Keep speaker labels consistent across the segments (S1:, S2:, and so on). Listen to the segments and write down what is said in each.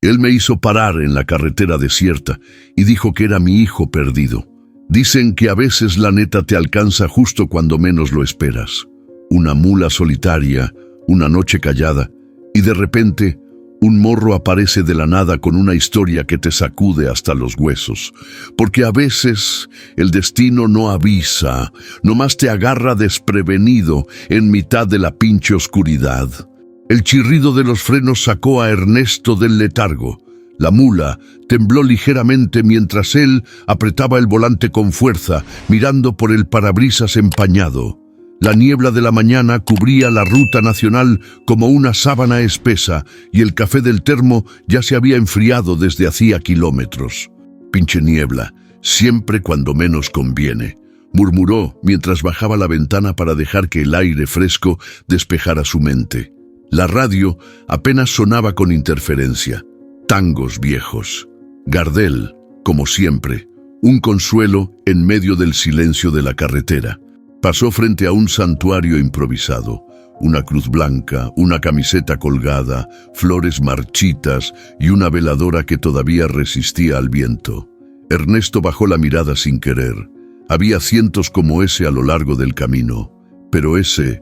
S1: Él me hizo parar en la carretera desierta y dijo que era mi hijo perdido. Dicen que a veces la neta te alcanza justo cuando menos lo esperas. Una mula solitaria, una noche callada, y de repente un morro aparece de la nada con una historia que te sacude hasta los huesos. Porque a veces el destino no avisa, nomás te agarra desprevenido en mitad de la pinche oscuridad. El chirrido de los frenos sacó a Ernesto del letargo. La mula tembló ligeramente mientras él apretaba el volante con fuerza, mirando por el parabrisas empañado. La niebla de la mañana cubría la ruta nacional como una sábana espesa y el café del termo ya se había enfriado desde hacía kilómetros. «Pinche niebla, siempre cuando menos conviene», murmuró mientras bajaba la ventana para dejar que el aire fresco despejara su mente. La radio apenas sonaba con interferencia. Tangos viejos. Gardel, como siempre, un consuelo en medio del silencio de la carretera. Pasó frente a un santuario improvisado. Una cruz blanca, una camiseta colgada, flores marchitas y una veladora que todavía resistía al viento. Ernesto bajó la mirada sin querer. Había cientos como ese a lo largo del camino, pero ese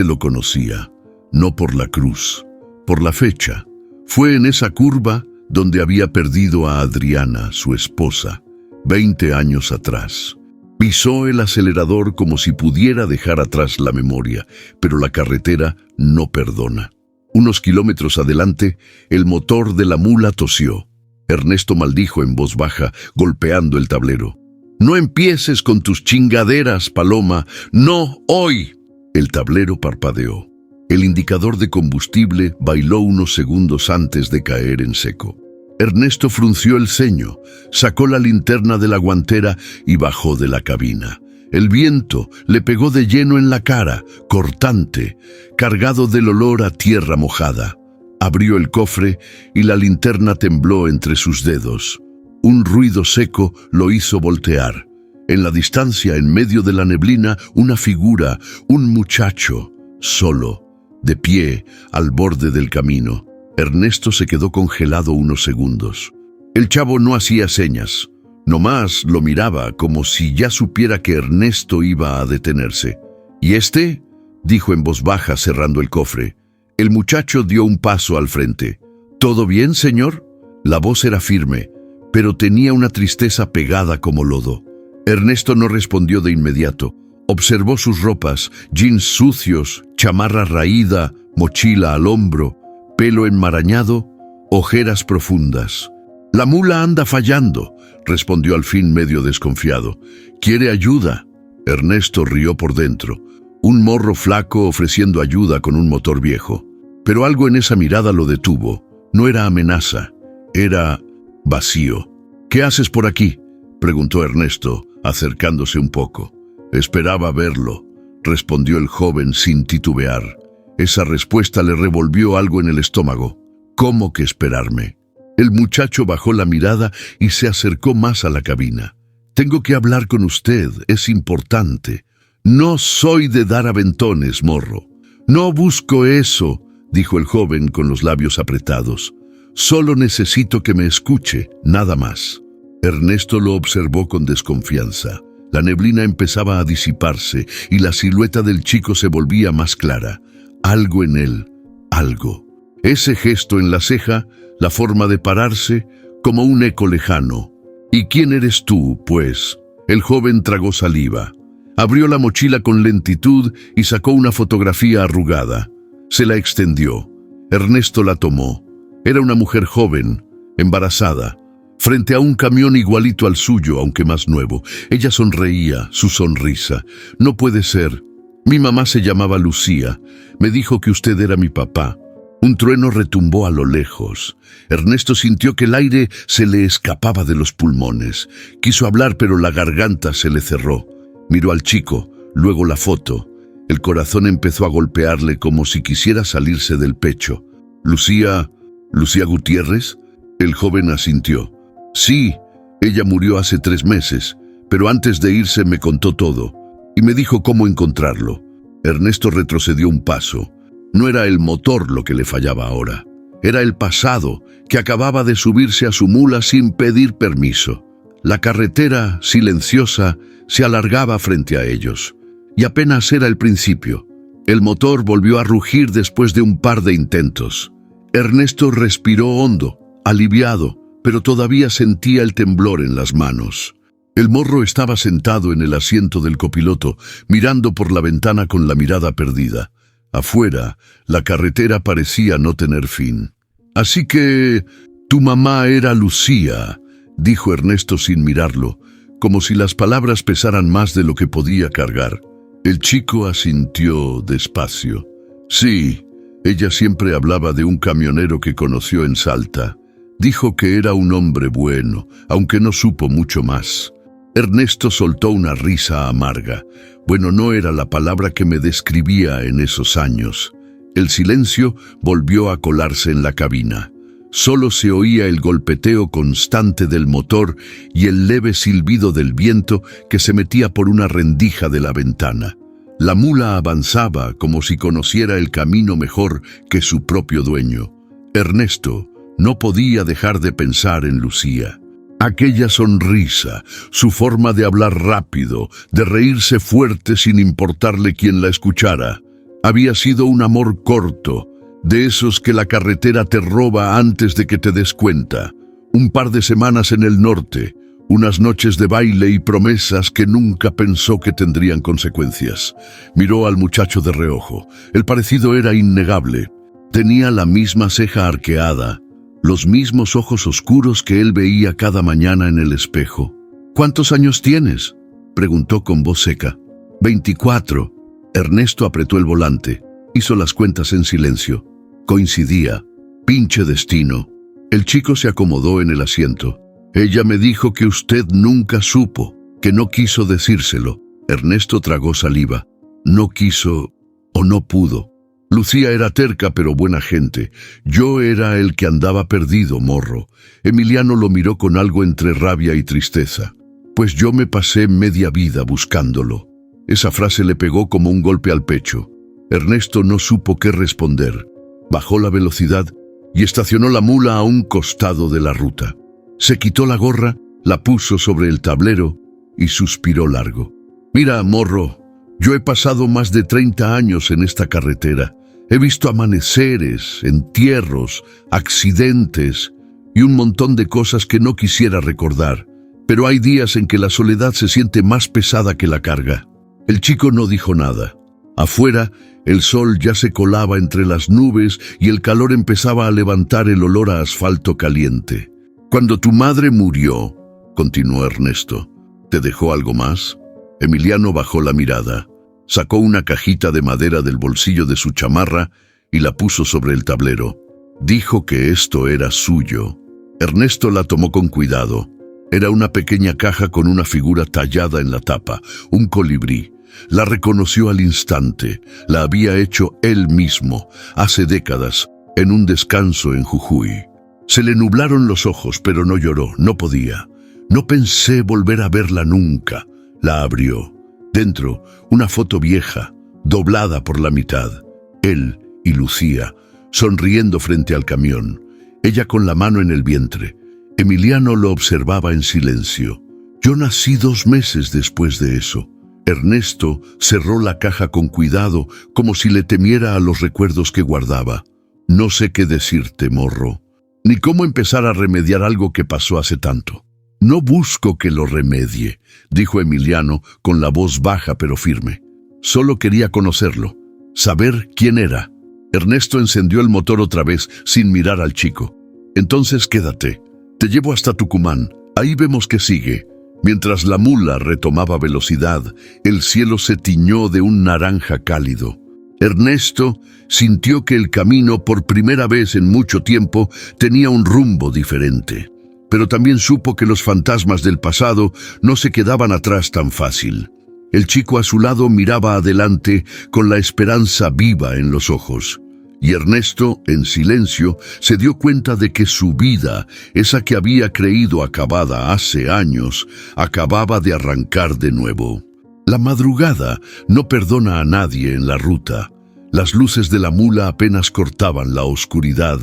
S1: lo conocía. No por la cruz, por la fecha. Fue en esa curva donde había perdido a Adriana, su esposa, 20 años atrás. Pisó el acelerador como si pudiera dejar atrás la memoria, pero la carretera no perdona. Unos kilómetros adelante, el motor de la mula tosió. Ernesto maldijo en voz baja, golpeando el tablero. «No empieces con tus chingaderas, Paloma. ¡No hoy!». El tablero parpadeó. El indicador de combustible bailó unos segundos antes de caer en seco. Ernesto frunció el ceño, sacó la linterna de la guantera y bajó de la cabina. El viento le pegó de lleno en la cara, cortante, cargado del olor a tierra mojada. Abrió el cofre y la linterna tembló entre sus dedos. Un ruido seco lo hizo voltear. En la distancia, en medio de la neblina, una figura, un muchacho, solo, de pie, al borde del camino. Ernesto se quedó congelado unos segundos. El chavo no hacía señas, nomás lo miraba como si ya supiera que Ernesto iba a detenerse. «¿Y este?», dijo en voz baja cerrando el cofre. El muchacho dio un paso al frente. «¿Todo bien, señor?». La voz era firme, pero tenía una tristeza pegada como lodo. Ernesto no respondió de inmediato. Observó sus ropas, jeans sucios, chamarra raída, mochila al hombro, pelo enmarañado, ojeras profundas. «La mula anda fallando», respondió al fin medio desconfiado. «¿Quiere ayuda?». Ernesto rió por dentro. Un morro flaco ofreciendo ayuda con un motor viejo. Pero algo en esa mirada lo detuvo. No era amenaza, era vacío. «¿Qué haces por aquí?», preguntó Ernesto, acercándose un poco. «Esperaba verlo», respondió el joven sin titubear. Esa respuesta le revolvió algo en el estómago. «¿Cómo que esperarme?». El muchacho bajó la mirada y se acercó más a la cabina. «Tengo que hablar con usted, es importante». «No soy de dar aventones, morro». «No busco eso», dijo el joven con los labios apretados. «Solo necesito que me escuche, nada más». Ernesto lo observó con desconfianza. La neblina empezaba a disiparse y la silueta del chico se volvía más clara. Algo en él, algo. Ese gesto en la ceja, la forma de pararse, como un eco lejano. «¿Y quién eres tú, pues?». El joven tragó saliva. Abrió la mochila con lentitud y sacó una fotografía arrugada. Se la extendió. Ernesto la tomó. Era una mujer joven, embarazada, frente a un camión igualito al suyo, aunque más nuevo. Ella sonreía, su sonrisa. «No puede ser. Mi mamá se llamaba Lucía. Me dijo que usted era mi papá». Un trueno retumbó a lo lejos. Ernesto sintió que el aire se le escapaba de los pulmones. Quiso hablar, pero la garganta se le cerró. Miró al chico, luego la foto. El corazón empezó a golpearle como si quisiera salirse del pecho. «¿Lucía Gutiérrez?». El joven asintió. «Sí, ella murió hace 3 meses, pero antes de irse me contó todo y me dijo cómo encontrarlo». Ernesto retrocedió un paso. No era el motor lo que le fallaba ahora. Era el pasado, que acababa de subirse a su mula sin pedir permiso. La carretera, silenciosa, se alargaba frente a ellos. Y apenas era el principio. El motor volvió a rugir después de un par de intentos. Ernesto respiró hondo, aliviado, pero todavía sentía el temblor en las manos. El morro estaba sentado en el asiento del copiloto, mirando por la ventana con la mirada perdida. Afuera, la carretera parecía no tener fin. «Así que tu mamá era Lucía», dijo Ernesto sin mirarlo, como si las palabras pesaran más de lo que podía cargar. El chico asintió despacio. «Sí, ella siempre hablaba de un camionero que conoció en Salta. Dijo que era un hombre bueno, aunque no supo mucho más». Ernesto soltó una risa amarga. Bueno, no era la palabra que me describía en esos años. El silencio volvió a colarse en la cabina. Solo se oía el golpeteo constante del motor y el leve silbido del viento que se metía por una rendija de la ventana. La mula avanzaba como si conociera el camino mejor que su propio dueño. Ernesto no podía dejar de pensar en Lucía. Aquella sonrisa, su forma de hablar rápido, de reírse fuerte sin importarle quién la escuchara. Había sido un amor corto, de esos que la carretera te roba antes de que te des cuenta. Un par de semanas en el norte, unas noches de baile y promesas que nunca pensó que tendrían consecuencias. Miró al muchacho de reojo. El parecido era innegable. Tenía la misma ceja arqueada, los mismos ojos oscuros que él veía cada mañana en el espejo. «¿Cuántos años tienes?», preguntó con voz seca. 24. Ernesto apretó el volante. Hizo las cuentas en silencio. Coincidía. Pinche destino. El chico se acomodó en el asiento. «Ella me dijo que usted nunca supo, que no quiso decírselo». Ernesto tragó saliva. «No quiso o no pudo. Lucía era terca pero buena gente. Yo era el que andaba perdido, morro». Emiliano lo miró con algo entre rabia y tristeza. «Pues yo me pasé media vida buscándolo». Esa frase le pegó como un golpe al pecho. Ernesto no supo qué responder. Bajó la velocidad y estacionó la mula a un costado de la ruta. Se quitó la gorra, la puso sobre el tablero y suspiró largo. «Mira, morro, yo he pasado más de 30 años en esta carretera. He visto amaneceres, entierros, accidentes y un montón de cosas que no quisiera recordar. Pero hay días en que la soledad se siente más pesada que la carga». El chico no dijo nada. Afuera, el sol ya se colaba entre las nubes y el calor empezaba a levantar el olor a asfalto caliente. «Cuando tu madre murió», continuó Ernesto, «¿te dejó algo más?». Emiliano bajó la mirada. Sacó una cajita de madera del bolsillo de su chamarra y la puso sobre el tablero. Dijo que esto era suyo. Ernesto la tomó con cuidado. Era una pequeña caja con una figura tallada en la tapa, un colibrí. La reconoció al instante. La había hecho él mismo, hace décadas, en un descanso en Jujuy. Se le nublaron los ojos, pero no lloró, no podía. «No pensé volver a verla nunca». La abrió. Dentro, una foto vieja, doblada por la mitad. Él y Lucía, sonriendo frente al camión. Ella con la mano en el vientre. Emiliano lo observaba en silencio. «Yo nací 2 meses después de eso». Ernesto cerró la caja con cuidado, como si le temiera a los recuerdos que guardaba. «No sé qué decirte, morro, ni cómo empezar a remediar algo que pasó hace tanto». «No busco que lo remedie», dijo Emiliano con la voz baja pero firme. «Solo quería conocerlo, saber quién era». Ernesto encendió el motor otra vez sin mirar al chico. «Entonces quédate. Te llevo hasta Tucumán. Ahí vemos qué sigue». Mientras la mula retomaba velocidad, el cielo se tiñó de un naranja cálido. Ernesto sintió que el camino, por primera vez en mucho tiempo, tenía un rumbo diferente. Pero también supo que los fantasmas del pasado no se quedaban atrás tan fácil. El chico a su lado miraba adelante con la esperanza viva en los ojos. Y Ernesto, en silencio, se dio cuenta de que su vida, esa que había creído acabada hace años, acababa de arrancar de nuevo. La madrugada no perdona a nadie en la ruta. Las luces de la mula apenas cortaban la oscuridad,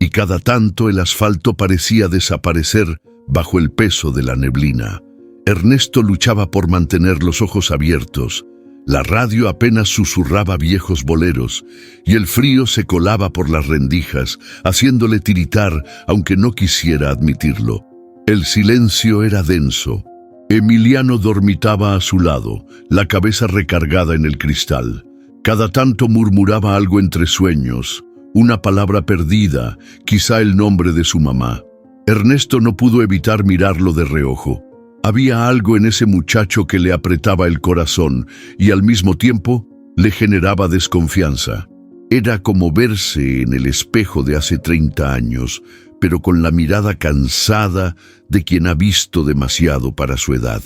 S1: y cada tanto el asfalto parecía desaparecer bajo el peso de la neblina. Ernesto luchaba por mantener los ojos abiertos. La radio apenas susurraba viejos boleros, y el frío se colaba por las rendijas, haciéndole tiritar, aunque no quisiera admitirlo. El silencio era denso. Emiliano dormitaba a su lado, la cabeza recargada en el cristal. Cada tanto murmuraba algo entre sueños, una palabra perdida, quizá el nombre de su mamá. Ernesto no pudo evitar mirarlo de reojo. Había algo en ese muchacho que le apretaba el corazón y al mismo tiempo le generaba desconfianza. Era como verse en el espejo de hace 30 años, pero con la mirada cansada de quien ha visto demasiado para su edad.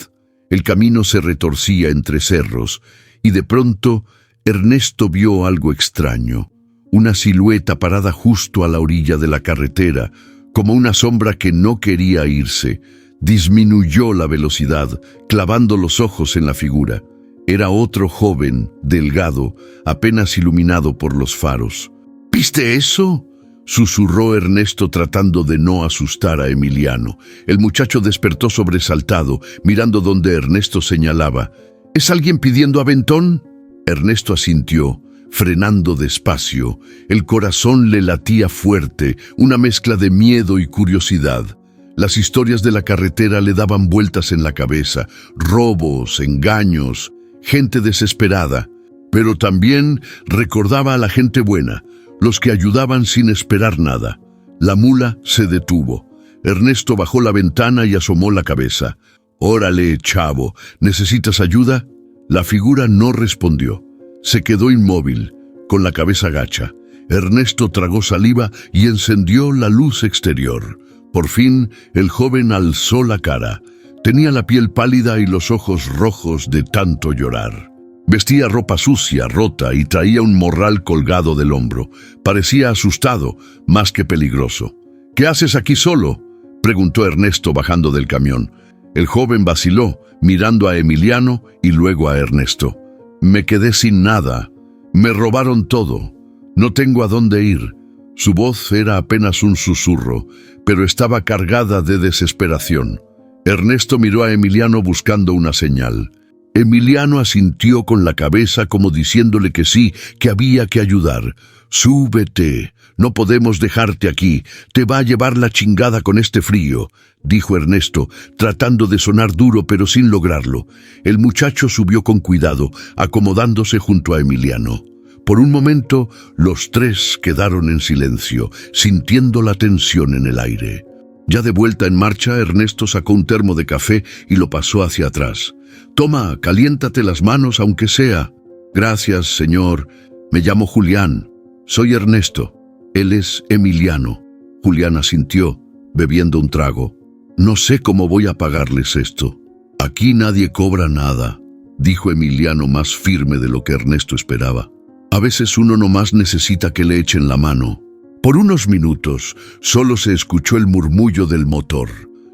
S1: El camino se retorcía entre cerros y de pronto Ernesto vio algo extraño. Una silueta parada justo a la orilla de la carretera, como una sombra que no quería irse. Disminuyó la velocidad, clavando los ojos en la figura. Era otro joven, delgado, apenas iluminado por los faros. ¿Viste eso?, susurró Ernesto tratando de no asustar a Emiliano. El muchacho despertó sobresaltado, mirando donde Ernesto señalaba. ¿Es alguien pidiendo aventón? Ernesto asintió, frenando despacio. El corazón le latía fuerte, una mezcla de miedo y curiosidad. Las historias de la carretera le daban vueltas en la cabeza, robos, engaños, gente desesperada, pero también recordaba a la gente buena, los que ayudaban sin esperar nada. La mula se detuvo. Ernesto bajó la ventana y asomó la cabeza. «Órale, chavo, ¿necesitas ayuda?» La figura no respondió. Se quedó inmóvil, con la cabeza gacha. Ernesto tragó saliva y encendió la luz exterior. Por fin, el joven alzó la cara. Tenía la piel pálida y los ojos rojos de tanto llorar. Vestía ropa sucia, rota, y traía un morral colgado del hombro. Parecía asustado, más que peligroso. «¿Qué haces aquí solo?», preguntó Ernesto bajando del camión. El joven vaciló, mirando a Emiliano y luego a Ernesto. «Me quedé sin nada. Me robaron todo. No tengo a dónde ir». Su voz era apenas un susurro, pero estaba cargada de desesperación. Ernesto miró a Emiliano buscando una señal. Emiliano asintió con la cabeza como diciéndole que sí, que había que ayudar. «Súbete, no podemos dejarte aquí, te va a llevar la chingada con este frío», dijo Ernesto, tratando de sonar duro pero sin lograrlo. El muchacho subió con cuidado, acomodándose junto a Emiliano. Por un momento, los tres quedaron en silencio, sintiendo la tensión en el aire. Ya de vuelta en marcha, Ernesto sacó un termo de café y lo pasó hacia atrás. «Toma, caliéntate las manos aunque sea». «Gracias, señor. Me llamo Julián. Soy Ernesto. Él es Emiliano». Julián asintió, bebiendo un trago. «No sé cómo voy a pagarles esto». «Aquí nadie cobra nada», dijo Emiliano más firme de lo que Ernesto esperaba. «A veces uno nomás necesita que le echen la mano». Por unos minutos solo se escuchó el murmullo del motor.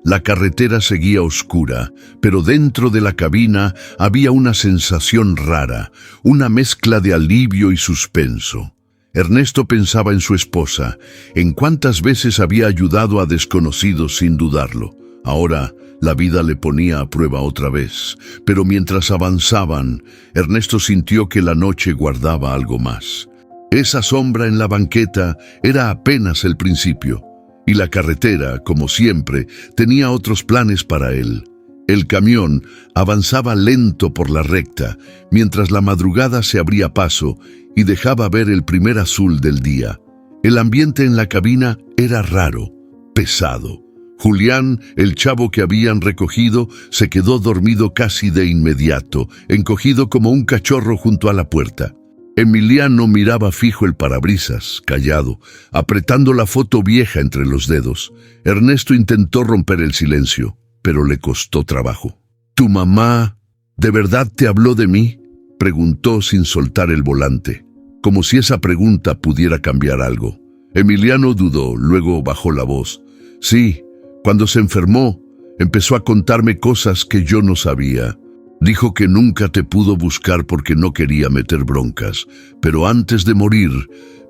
S1: La carretera seguía oscura, pero dentro de la cabina había una sensación rara, una mezcla de alivio y suspenso. Ernesto pensaba en su esposa, en cuántas veces había ayudado a desconocidos sin dudarlo. Ahora la vida le ponía a prueba otra vez, pero mientras avanzaban, Ernesto sintió que la noche guardaba algo más. Esa sombra en la banqueta era apenas el principio, y la carretera, como siempre, tenía otros planes para él. El camión avanzaba lento por la recta, mientras la madrugada se abría paso y dejaba ver el primer azul del día. El ambiente en la cabina era raro, pesado. Julián, el chavo que habían recogido, se quedó dormido casi de inmediato, encogido como un cachorro junto a la puerta. Emiliano miraba fijo el parabrisas, callado, apretando la foto vieja entre los dedos. Ernesto intentó romper el silencio, pero le costó trabajo. «¿Tu mamá de verdad te habló de mí?», preguntó sin soltar el volante, como si esa pregunta pudiera cambiar algo. Emiliano dudó, luego bajó la voz. «Sí, cuando se enfermó, empezó a contarme cosas que yo no sabía. Dijo que nunca te pudo buscar porque no quería meter broncas, pero antes de morir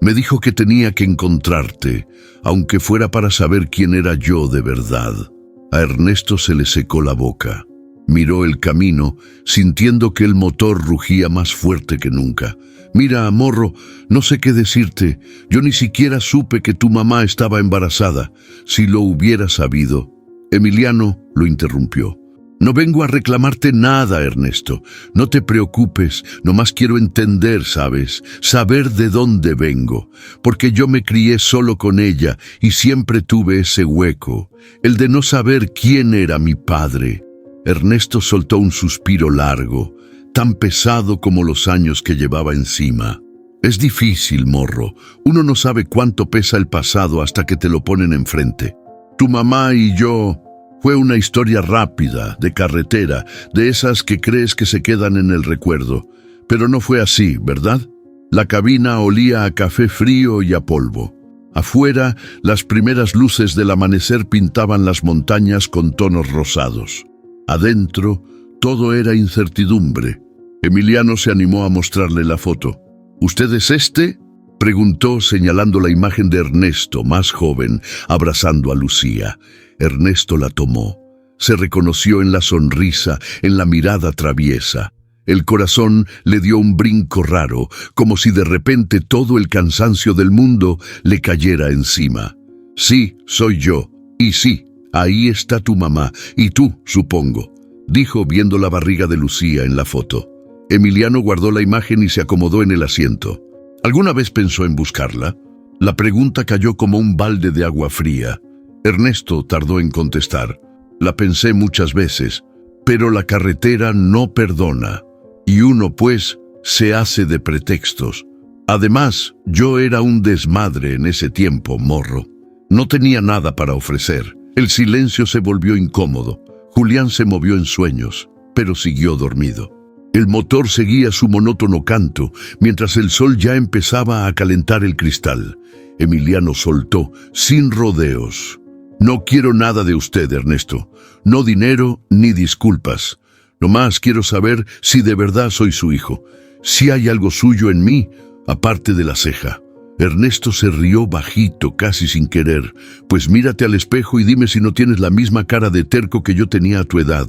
S1: Me dijo que tenía que encontrarte, aunque fuera para saber quién era yo de verdad. A Ernesto se le secó la boca. Miró el camino, sintiendo que el motor rugía más fuerte que nunca. Mira, morro, no sé qué decirte. Yo ni siquiera supe que tu mamá estaba embarazada. Si lo hubiera sabido. Emiliano lo interrumpió. No vengo a reclamarte nada, Ernesto. No te preocupes, nomás quiero entender, ¿sabes? Saber de dónde vengo. Porque yo me crié solo con ella y siempre tuve ese hueco, el de no saber quién era mi padre. Ernesto soltó un suspiro largo, tan pesado como los años que llevaba encima. Es difícil, morro. Uno no sabe cuánto pesa el pasado hasta que te lo ponen enfrente. Tu mamá y yo... Fue una historia rápida, de carretera, de esas que crees que se quedan en el recuerdo. Pero no fue así, ¿verdad? La cabina olía a café frío y a polvo. Afuera, las primeras luces del amanecer pintaban las montañas con tonos rosados. Adentro, todo era incertidumbre. Emiliano se animó a mostrarle la foto. ¿Usted es este?, preguntó señalando la imagen de Ernesto, más joven, abrazando a Lucía. Ernesto la tomó. Se reconoció en la sonrisa, en la mirada traviesa. El corazón le dio un brinco raro, como si de repente todo el cansancio del mundo le cayera encima. Sí, soy yo. Y sí, ahí está tu mamá. Y tú, supongo, dijo viendo la barriga de Lucía en la foto. Emiliano guardó la imagen y se acomodó en el asiento. ¿Alguna vez pensó en buscarla? La pregunta cayó como un balde de agua fría. Ernesto tardó en contestar. La pensé muchas veces, pero la carretera no perdona. Y uno, pues, se hace de pretextos. Además, yo era un desmadre en ese tiempo, morro. No tenía nada para ofrecer. El silencio se volvió incómodo. Julián se movió en sueños, pero siguió dormido. El motor seguía su monótono canto, mientras el sol ya empezaba a calentar el cristal. Emiliano soltó, sin rodeos. No quiero nada de usted, Ernesto. No dinero ni disculpas. Nomás quiero saber si de verdad soy su hijo. Si hay algo suyo en mí, aparte de la ceja. Ernesto se rió bajito, casi sin querer. Pues mírate al espejo y dime si no tienes la misma cara de terco que yo tenía a tu edad.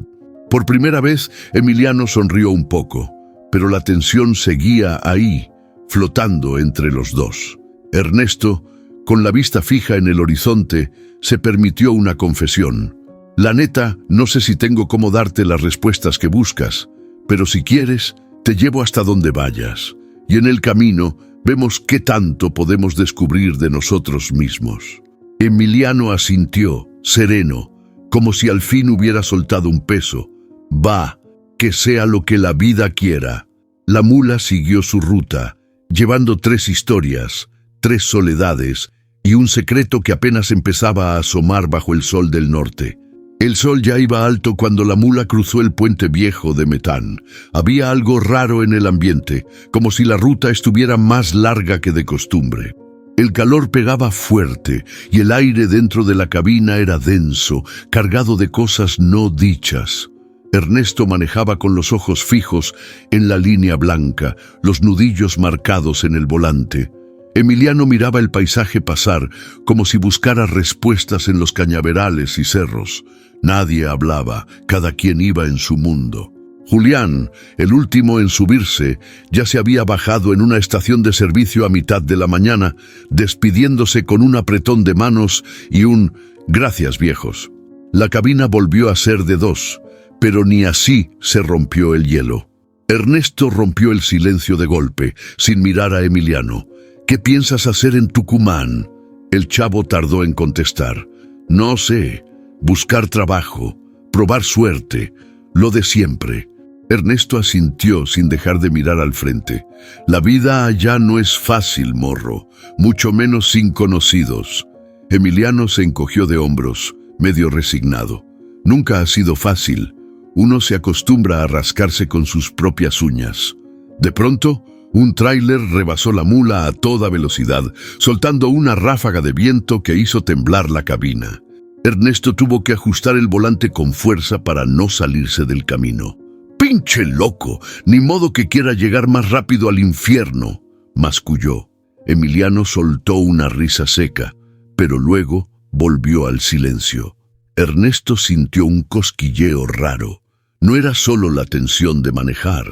S1: Por primera vez, Emiliano sonrió un poco, pero la tensión seguía ahí, flotando entre los dos. Ernesto, con la vista fija en el horizonte, se permitió una confesión. La neta, no sé si tengo cómo darte las respuestas que buscas, pero si quieres, te llevo hasta donde vayas. Y en el camino, vemos qué tanto podemos descubrir de nosotros mismos. Emiliano asintió, sereno, como si al fin hubiera soltado un peso. Va, que sea lo que la vida quiera. La mula siguió su ruta, llevando 3 historias, 3 soledades y un secreto que apenas empezaba a asomar bajo el sol del norte. El sol ya iba alto cuando la mula cruzó el puente viejo de Metán. Había algo raro en el ambiente, como si la ruta estuviera más larga que de costumbre. El calor pegaba fuerte y el aire dentro de la cabina era denso, cargado de cosas no dichas. Ernesto manejaba con los ojos fijos en la línea blanca, los nudillos marcados en el volante. Emiliano miraba el paisaje pasar como si buscara respuestas en los cañaverales y cerros. Nadie hablaba, cada quien iba en su mundo. Julián, el último en subirse, ya se había bajado en una estación de servicio a mitad de la mañana, despidiéndose con un apretón de manos y un «gracias, viejos». La cabina volvió a ser de 2, pero ni así se rompió el hielo. Ernesto rompió el silencio de golpe, sin mirar a Emiliano. «¿Qué piensas hacer en Tucumán?». El chavo tardó en contestar. «No sé, buscar trabajo, probar suerte, lo de siempre». Ernesto asintió sin dejar de mirar al frente. «La vida allá no es fácil, morro, mucho menos sin conocidos». Emiliano se encogió de hombros, medio resignado. «Nunca ha sido fácil. Uno se acostumbra a rascarse con sus propias uñas». De pronto, un tráiler rebasó la mula a toda velocidad, soltando una ráfaga de viento que hizo temblar la cabina. Ernesto tuvo que ajustar el volante con fuerza para no salirse del camino. «¡Pinche loco! Ni modo que quiera llegar más rápido al infierno», masculló. Emiliano soltó una risa seca, pero luego volvió al silencio. Ernesto sintió un cosquilleo raro. No era solo la tensión de manejar.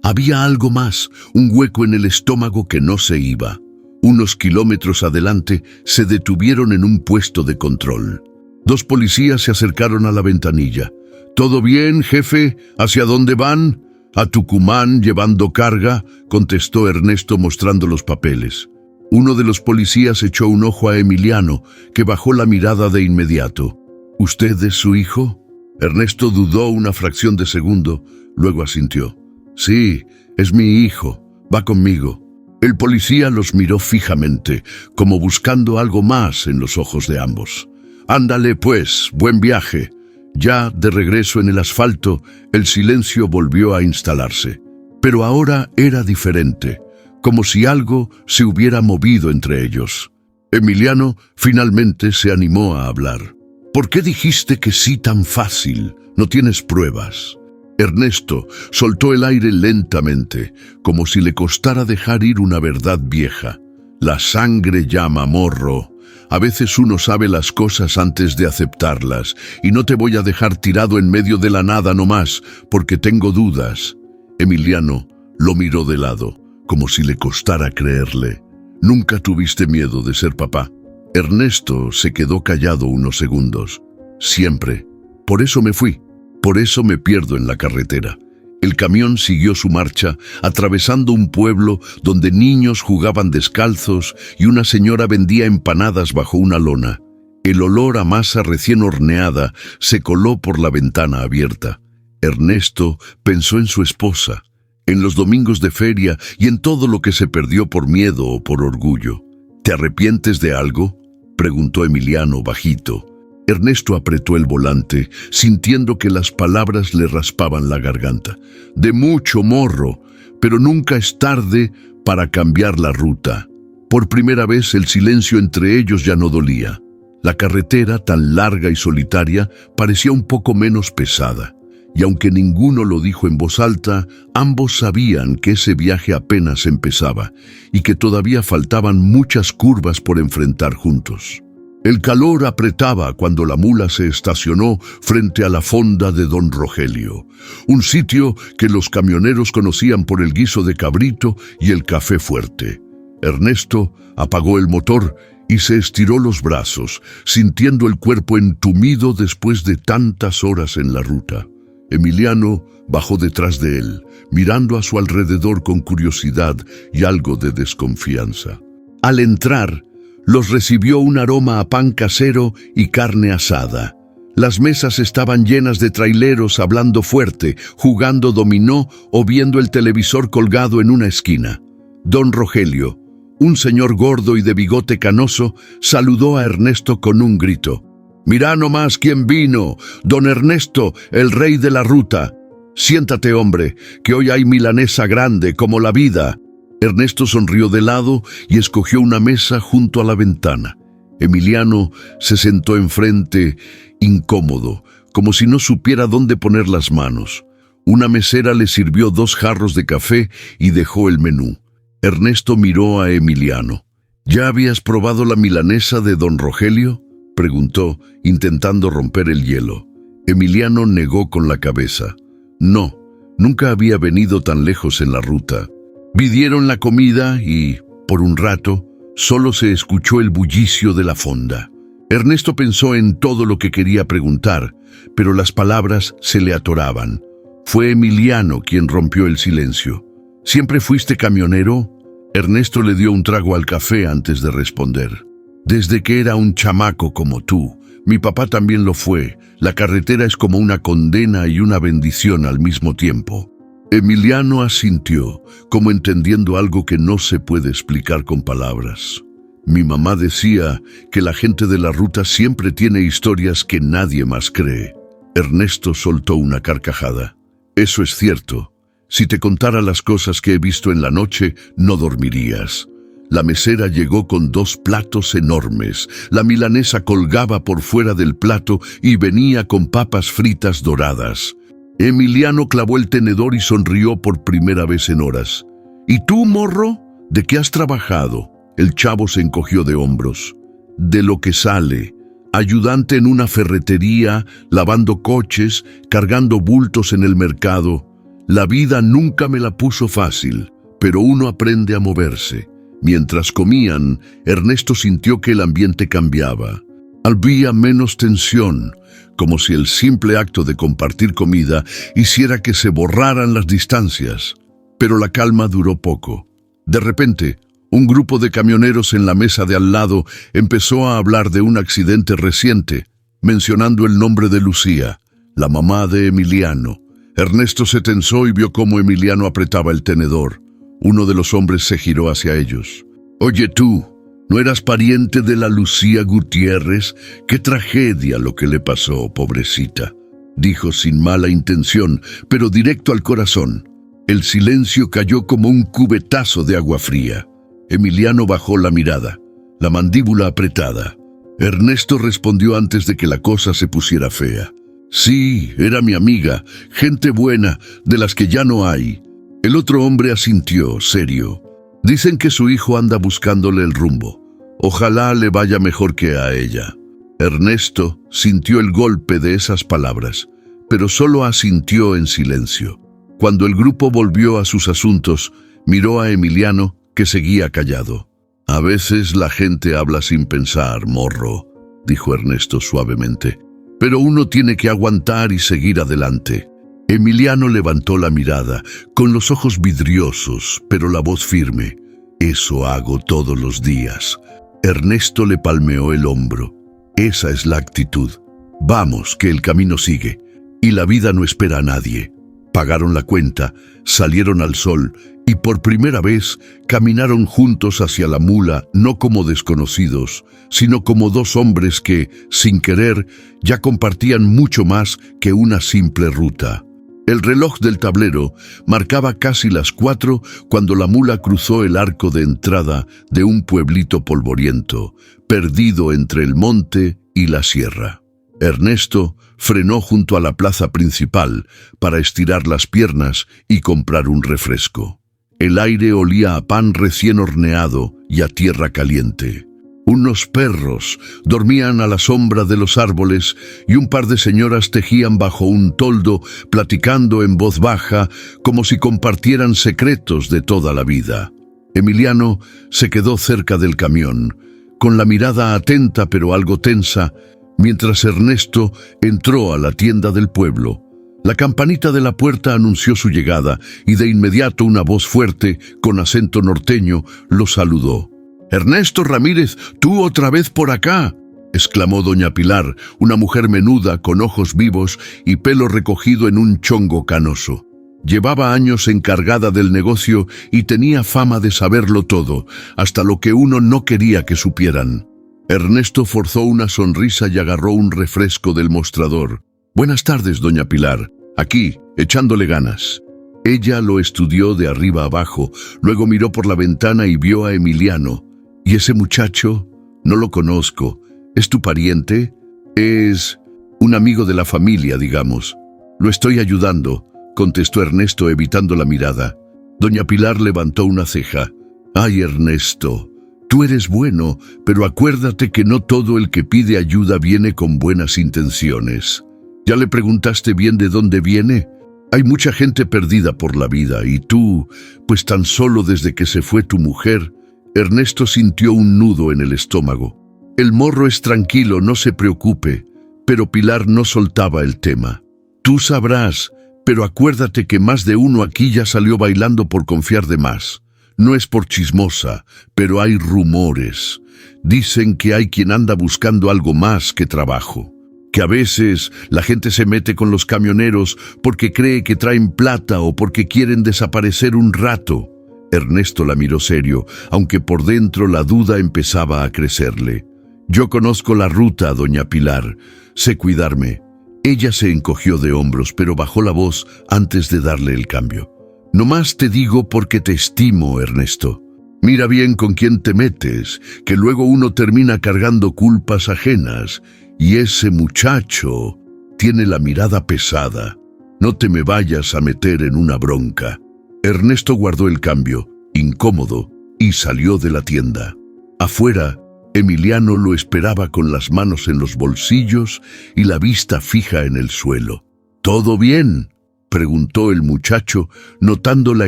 S1: Había algo más, un hueco en el estómago que no se iba. Unos kilómetros adelante se detuvieron en un puesto de control. 2 policías se acercaron a la ventanilla. «¿Todo bien, jefe? ¿Hacia dónde van?» «A Tucumán, llevando carga», contestó Ernesto mostrando los papeles. Uno de los policías echó un ojo a Emiliano, que bajó la mirada de inmediato. «¿Usted es su hijo?» Ernesto dudó una fracción de segundo, luego asintió. «Sí, es mi hijo. Va conmigo». El policía los miró fijamente, como buscando algo más en los ojos de ambos. «Ándale, pues, buen viaje». Ya de regreso en el asfalto, el silencio volvió a instalarse. Pero ahora era diferente, como si algo se hubiera movido entre ellos. Emiliano finalmente se animó a hablar. «¿Por qué dijiste que sí tan fácil? No tienes pruebas». Ernesto soltó el aire lentamente, como si le costara dejar ir una verdad vieja. «La sangre llama, morro. A veces uno sabe las cosas antes de aceptarlas, y no te voy a dejar tirado en medio de la nada nomás, porque tengo dudas». Emiliano lo miró de lado, como si le costara creerle. «¿Nunca tuviste miedo de ser papá?» Ernesto se quedó callado unos segundos. «Siempre. Por eso me fui. Por eso me pierdo en la carretera». El camión siguió su marcha, atravesando un pueblo donde niños jugaban descalzos y una señora vendía empanadas bajo una lona. El olor a masa recién horneada se coló por la ventana abierta. Ernesto pensó en su esposa, en los domingos de feria y en todo lo que se perdió por miedo o por orgullo. «¿Te arrepientes de algo?», preguntó Emiliano bajito. Ernesto apretó el volante, sintiendo que las palabras le raspaban la garganta. «De mucho, morro, pero nunca es tarde para cambiar la ruta». Por primera vez el silencio entre ellos ya no dolía. La carretera, tan larga y solitaria, parecía un poco menos pesada. Y aunque ninguno lo dijo en voz alta, ambos sabían que ese viaje apenas empezaba y que todavía faltaban muchas curvas por enfrentar juntos. El calor apretaba cuando la mula se estacionó frente a la fonda de Don Rogelio, un sitio que los camioneros conocían por el guiso de cabrito y el café fuerte. Ernesto apagó el motor y se estiró los brazos, sintiendo el cuerpo entumido después de tantas horas en la ruta. Emiliano bajó detrás de él, mirando a su alrededor con curiosidad y algo de desconfianza. Al entrar, los recibió un aroma a pan casero y carne asada. Las mesas estaban llenas de traileros hablando fuerte, jugando dominó o viendo el televisor colgado en una esquina. Don Rogelio, un señor gordo y de bigote canoso, saludó a Ernesto con un grito. «Mirá nomás quién vino, don Ernesto, el rey de la ruta. Siéntate, hombre, que hoy hay milanesa grande como la vida». Ernesto sonrió de lado y escogió una mesa junto a la ventana. Emiliano se sentó enfrente, incómodo, como si no supiera dónde poner las manos. Una mesera le sirvió 2 jarros de café y dejó el menú. Ernesto miró a Emiliano. «¿Ya habías probado la milanesa de don Rogelio?», preguntó, intentando romper el hielo. Emiliano negó con la cabeza. «No, nunca había venido tan lejos en la ruta». Pidieron la comida y, por un rato, solo se escuchó el bullicio de la fonda. Ernesto pensó en todo lo que quería preguntar, pero las palabras se le atoraban. Fue Emiliano quien rompió el silencio. «¿Siempre fuiste camionero?». Ernesto le dio un trago al café antes de responder. «Desde que era un chamaco como tú. Mi papá también lo fue. La carretera es como una condena y una bendición al mismo tiempo». Emiliano asintió, como entendiendo algo que no se puede explicar con palabras. «Mi mamá decía que la gente de la ruta siempre tiene historias que nadie más cree». Ernesto soltó una carcajada. «Eso es cierto. Si te contara las cosas que he visto en la noche, no dormirías». La mesera llegó con 2 platos enormes. La milanesa colgaba por fuera del plato y venía con papas fritas doradas. Emiliano clavó el tenedor y sonrió por primera vez en horas. «¿Y tú, morro? ¿De qué has trabajado?». El chavo se encogió de hombros. De lo que sale, ayudante en una ferretería, lavando coches, cargando bultos en el mercado. La vida nunca me la puso fácil, pero uno aprende a moverse. Mientras comían, Ernesto sintió que el ambiente cambiaba. Había menos tensión, como si el simple acto de compartir comida hiciera que se borraran las distancias. Pero la calma duró poco. De repente, un grupo de camioneros en la mesa de al lado empezó a hablar de un accidente reciente, mencionando el nombre de Lucía, la mamá de Emiliano. Ernesto se tensó y vio cómo Emiliano apretaba el tenedor. Uno de los hombres se giró hacia ellos. «Oye tú, ¿no eras pariente de la Lucía Gutiérrez? ¡Qué tragedia lo que le pasó, pobrecita!», dijo sin mala intención, pero directo al corazón. El silencio cayó como un cubetazo de agua fría. Emiliano bajó la mirada, la mandíbula apretada. Ernesto respondió antes de que la cosa se pusiera fea. «Sí, era mi amiga, gente buena, de las que ya no hay». El otro hombre asintió, serio. «Dicen que su hijo anda buscándole el rumbo. Ojalá le vaya mejor que a ella». Ernesto sintió el golpe de esas palabras, pero solo asintió en silencio. Cuando el grupo volvió a sus asuntos, miró a Emiliano, que seguía callado. «A veces la gente habla sin pensar, morro», dijo Ernesto suavemente. «Pero uno tiene que aguantar y seguir adelante». Emiliano levantó la mirada, con los ojos vidriosos, pero la voz firme. «Eso hago todos los días». Ernesto le palmeó el hombro. «Esa es la actitud. Vamos, que el camino sigue, y la vida no espera a nadie». Pagaron la cuenta, salieron al sol, y por primera vez caminaron juntos hacia la mula, no como desconocidos, sino como dos hombres que, sin querer, ya compartían mucho más que una simple ruta. El reloj del tablero marcaba casi las 4 cuando la mula cruzó el arco de entrada de un pueblito polvoriento, perdido entre el monte y la sierra. Ernesto frenó junto a la plaza principal para estirar las piernas y comprar un refresco. El aire olía a pan recién horneado y a tierra caliente. Unos perros dormían a la sombra de los árboles y un par de señoras tejían bajo un toldo, platicando en voz baja, como si compartieran secretos de toda la vida. Emiliano se quedó cerca del camión, con la mirada atenta pero algo tensa, mientras Ernesto entró a la tienda del pueblo. La campanita de la puerta anunció su llegada y de inmediato una voz fuerte, con acento norteño, lo saludó. «Ernesto Ramírez, ¿tú otra vez por acá?», exclamó doña Pilar, una mujer menuda con ojos vivos y pelo recogido en un chongo canoso. Llevaba años encargada del negocio y tenía fama de saberlo todo, hasta lo que uno no quería que supieran. Ernesto forzó una sonrisa y agarró un refresco del mostrador. «Buenas tardes, doña Pilar. Aquí, echándole ganas». Ella lo estudió de arriba abajo, luego miró por la ventana y vio a Emiliano. «¿Y ese muchacho? No lo conozco. ¿Es tu pariente?» «Es un amigo de la familia, digamos». «Lo estoy ayudando», contestó Ernesto evitando la mirada. Doña Pilar levantó una ceja. «Ay, Ernesto, tú eres bueno, pero acuérdate que no todo el que pide ayuda viene con buenas intenciones. ¿Ya le preguntaste bien de dónde viene? Hay mucha gente perdida por la vida, y tú, pues tan solo desde que se fue tu mujer». Ernesto sintió un nudo en el estómago. «El morro es tranquilo, no se preocupe», pero Pilar no soltaba el tema. «Tú sabrás, pero acuérdate que más de uno aquí ya salió bailando por confiar de más. No es por chismosa, pero hay rumores. Dicen que hay quien anda buscando algo más que trabajo. Que a veces la gente se mete con los camioneros porque cree que traen plata o porque quieren desaparecer un rato». Ernesto la miró serio, aunque por dentro la duda empezaba a crecerle. «Yo conozco la ruta, doña Pilar. Sé cuidarme». Ella se encogió de hombros, pero bajó la voz antes de darle el cambio. «Nomás te digo porque te estimo, Ernesto. Mira bien con quién te metes, que luego uno termina cargando culpas ajenas. Y ese muchacho tiene la mirada pesada. No te me vayas a meter en una bronca». Ernesto guardó el cambio, incómodo, y salió de la tienda. Afuera, Emiliano lo esperaba con las manos en los bolsillos y la vista fija en el suelo. ¿Todo bien?, preguntó el muchacho, notando la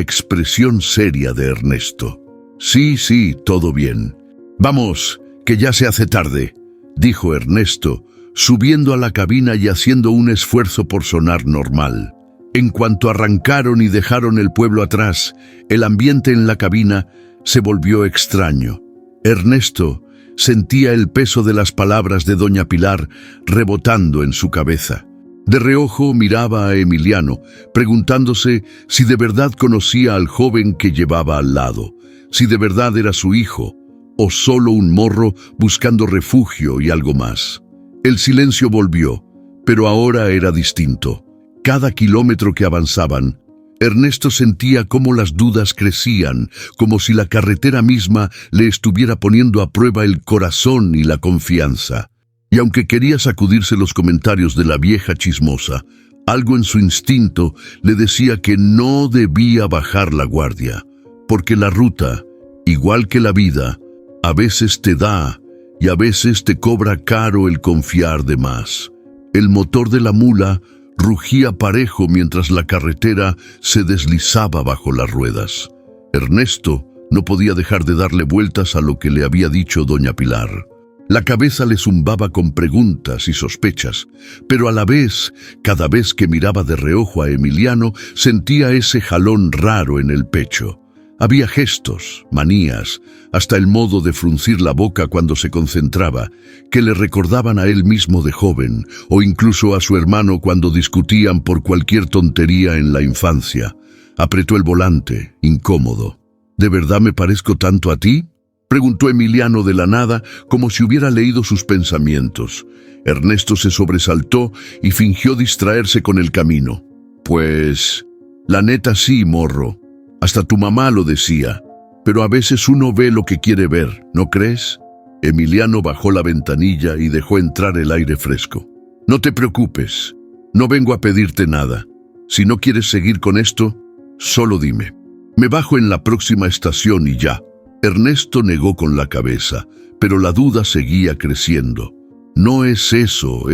S1: expresión seria de Ernesto. Sí, todo bien. Vamos, que ya se hace tarde, dijo Ernesto, subiendo a la cabina y haciendo un esfuerzo por sonar normal. En cuanto arrancaron y dejaron el pueblo atrás, el ambiente en la cabina se volvió extraño. Ernesto sentía el peso de las palabras de doña Pilar rebotando en su cabeza. De reojo miraba a Emiliano, preguntándose si de verdad conocía al joven que llevaba al lado, si de verdad era su hijo, o solo un morro buscando refugio y algo más. El silencio volvió, pero ahora era distinto. Cada kilómetro que avanzaban, Ernesto sentía cómo las dudas crecían, como si la carretera misma le estuviera poniendo a prueba el corazón y la confianza. Y aunque quería sacudirse los comentarios de la vieja chismosa, algo en su instinto le decía que no debía bajar la guardia, porque la ruta, igual que la vida, a veces te da y a veces te cobra caro el confiar de más. El motor de la mula rugía parejo mientras la carretera se deslizaba bajo las ruedas. Ernesto no podía dejar de darle vueltas a lo que le había dicho doña Pilar. La cabeza le zumbaba con preguntas y sospechas, pero a la vez, cada vez que miraba de reojo a Emiliano, sentía ese jalón raro en el pecho. Había gestos, manías, hasta el modo de fruncir la boca cuando se concentraba, que le recordaban a él mismo de joven, o incluso a su hermano cuando discutían por cualquier tontería en la infancia. Apretó el volante, incómodo. ¿De verdad me parezco tanto a ti?, preguntó Emiliano de la nada, como si hubiera leído sus pensamientos. Ernesto se sobresaltó y fingió distraerse con el camino. Pues, la neta sí, morro. Hasta tu mamá lo decía. Pero a veces uno ve lo que quiere ver, ¿no crees? Emiliano bajó la ventanilla y dejó entrar el aire fresco. No te preocupes, no vengo a pedirte nada. Si no quieres seguir con esto, solo dime. Me bajo en la próxima estación y ya. Ernesto negó con la cabeza, pero la duda seguía creciendo. No es eso,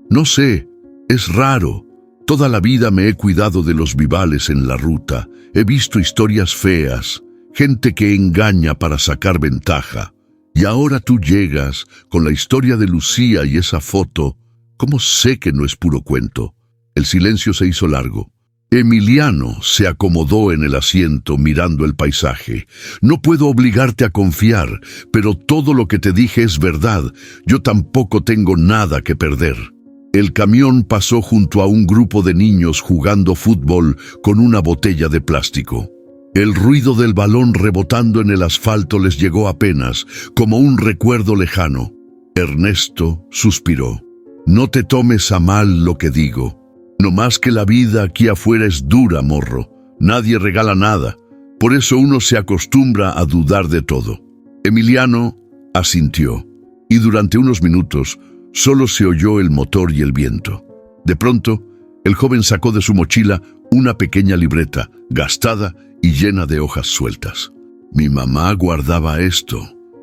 S1: no sé, es raro. Toda la vida me he cuidado de los vivales en la ruta. He visto historias feas, gente que engaña para sacar ventaja. Y ahora tú llegas con la historia de Lucía y esa foto. ¿Cómo sé que no es puro cuento? El silencio se hizo largo. Emiliano se acomodó en el asiento mirando el paisaje. No puedo obligarte a confiar, pero todo lo que te dije es verdad. Yo tampoco tengo nada que perder. El camión pasó junto a un grupo de niños jugando fútbol con una botella de plástico. El ruido del balón rebotando en el asfalto les llegó apenas, como un recuerdo lejano. Ernesto suspiró. No te tomes a mal lo que digo. No más que la vida aquí afuera es dura, morro. Nadie regala nada. Por eso uno se acostumbra a dudar de todo. Emiliano asintió, y durante unos minutos solo se oyó el motor y el viento. De pronto, el joven sacó de su mochila una pequeña libreta, gastada y llena de hojas sueltas. Mi mamá guardaba esto.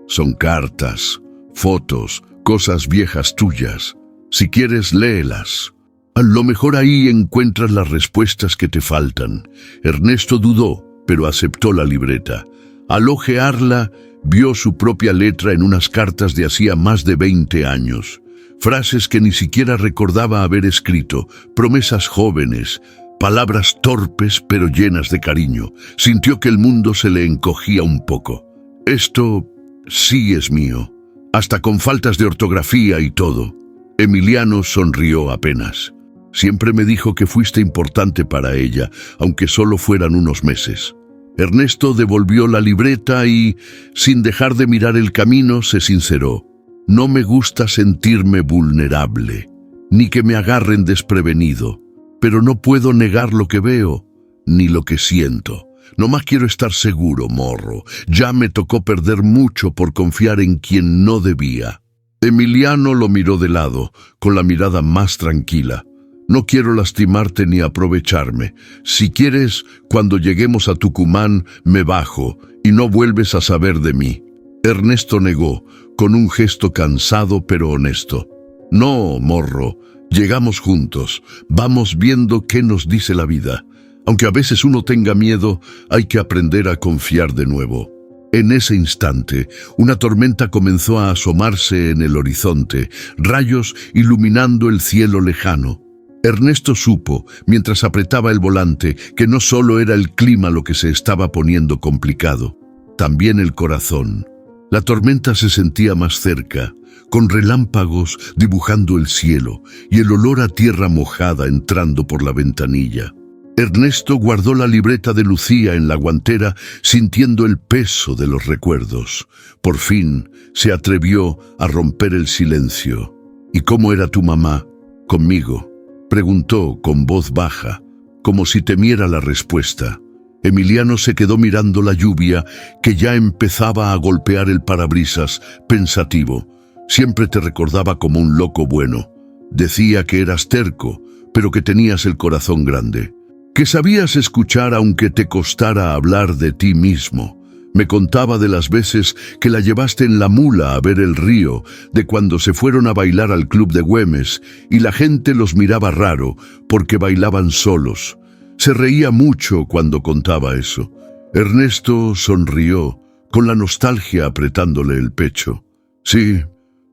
S1: Son cartas, fotos, cosas viejas tuyas. Si quieres, léelas. A lo mejor ahí encuentras las respuestas que te faltan. Ernesto dudó, pero aceptó la libreta. Al hojearla, vio su propia letra en unas cartas de hacía más de 20 años. Frases que ni siquiera recordaba haber escrito, promesas jóvenes, palabras torpes pero llenas de cariño. Sintió que el mundo se le encogía un poco. Esto sí es mío, hasta con faltas de ortografía y todo. Emiliano sonrió apenas. Siempre me dijo que fuiste importante para ella, aunque solo fueran unos meses. Ernesto devolvió la libreta y, sin dejar de mirar el camino, se sinceró. No me gusta sentirme vulnerable, ni que me agarren desprevenido, pero no puedo negar lo que veo, ni lo que siento. Nomás quiero estar seguro, morro. Ya me tocó perder mucho por confiar en quien no debía. Emiliano lo miró de lado, con la mirada más tranquila. No quiero lastimarte ni aprovecharme. Si quieres, cuando lleguemos a Tucumán, me bajo y no vuelves a saber de mí. Ernesto negó, con un gesto cansado pero honesto. No, morro, llegamos juntos, vamos viendo qué nos dice la vida. Aunque a veces uno tenga miedo, hay que aprender a confiar de nuevo. En ese instante, una tormenta comenzó a asomarse en el horizonte, rayos iluminando el cielo lejano. Ernesto supo, mientras apretaba el volante, que no solo era el clima lo que se estaba poniendo complicado, también el corazón. La tormenta se sentía más cerca, con relámpagos dibujando el cielo y el olor a tierra mojada entrando por la ventanilla. Ernesto guardó la libreta de Lucía en la guantera, sintiendo el peso de los recuerdos. Por fin se atrevió a romper el silencio. ¿Y cómo era tu mamá? ¿Conmigo?, preguntó con voz baja, como si temiera la respuesta. Emiliano se quedó mirando la lluvia que ya empezaba a golpear el parabrisas, pensativo. Siempre te recordaba como un loco bueno. Decía que eras terco, pero que tenías el corazón grande. Que sabías escuchar aunque te costara hablar de ti mismo. Me contaba de las veces que la llevaste en la mula a ver el río, de cuando se fueron a bailar al club de Güemes y la gente los miraba raro porque bailaban solos. Se reía mucho cuando contaba eso. Ernesto sonrió, con la nostalgia apretándole el pecho. Sí,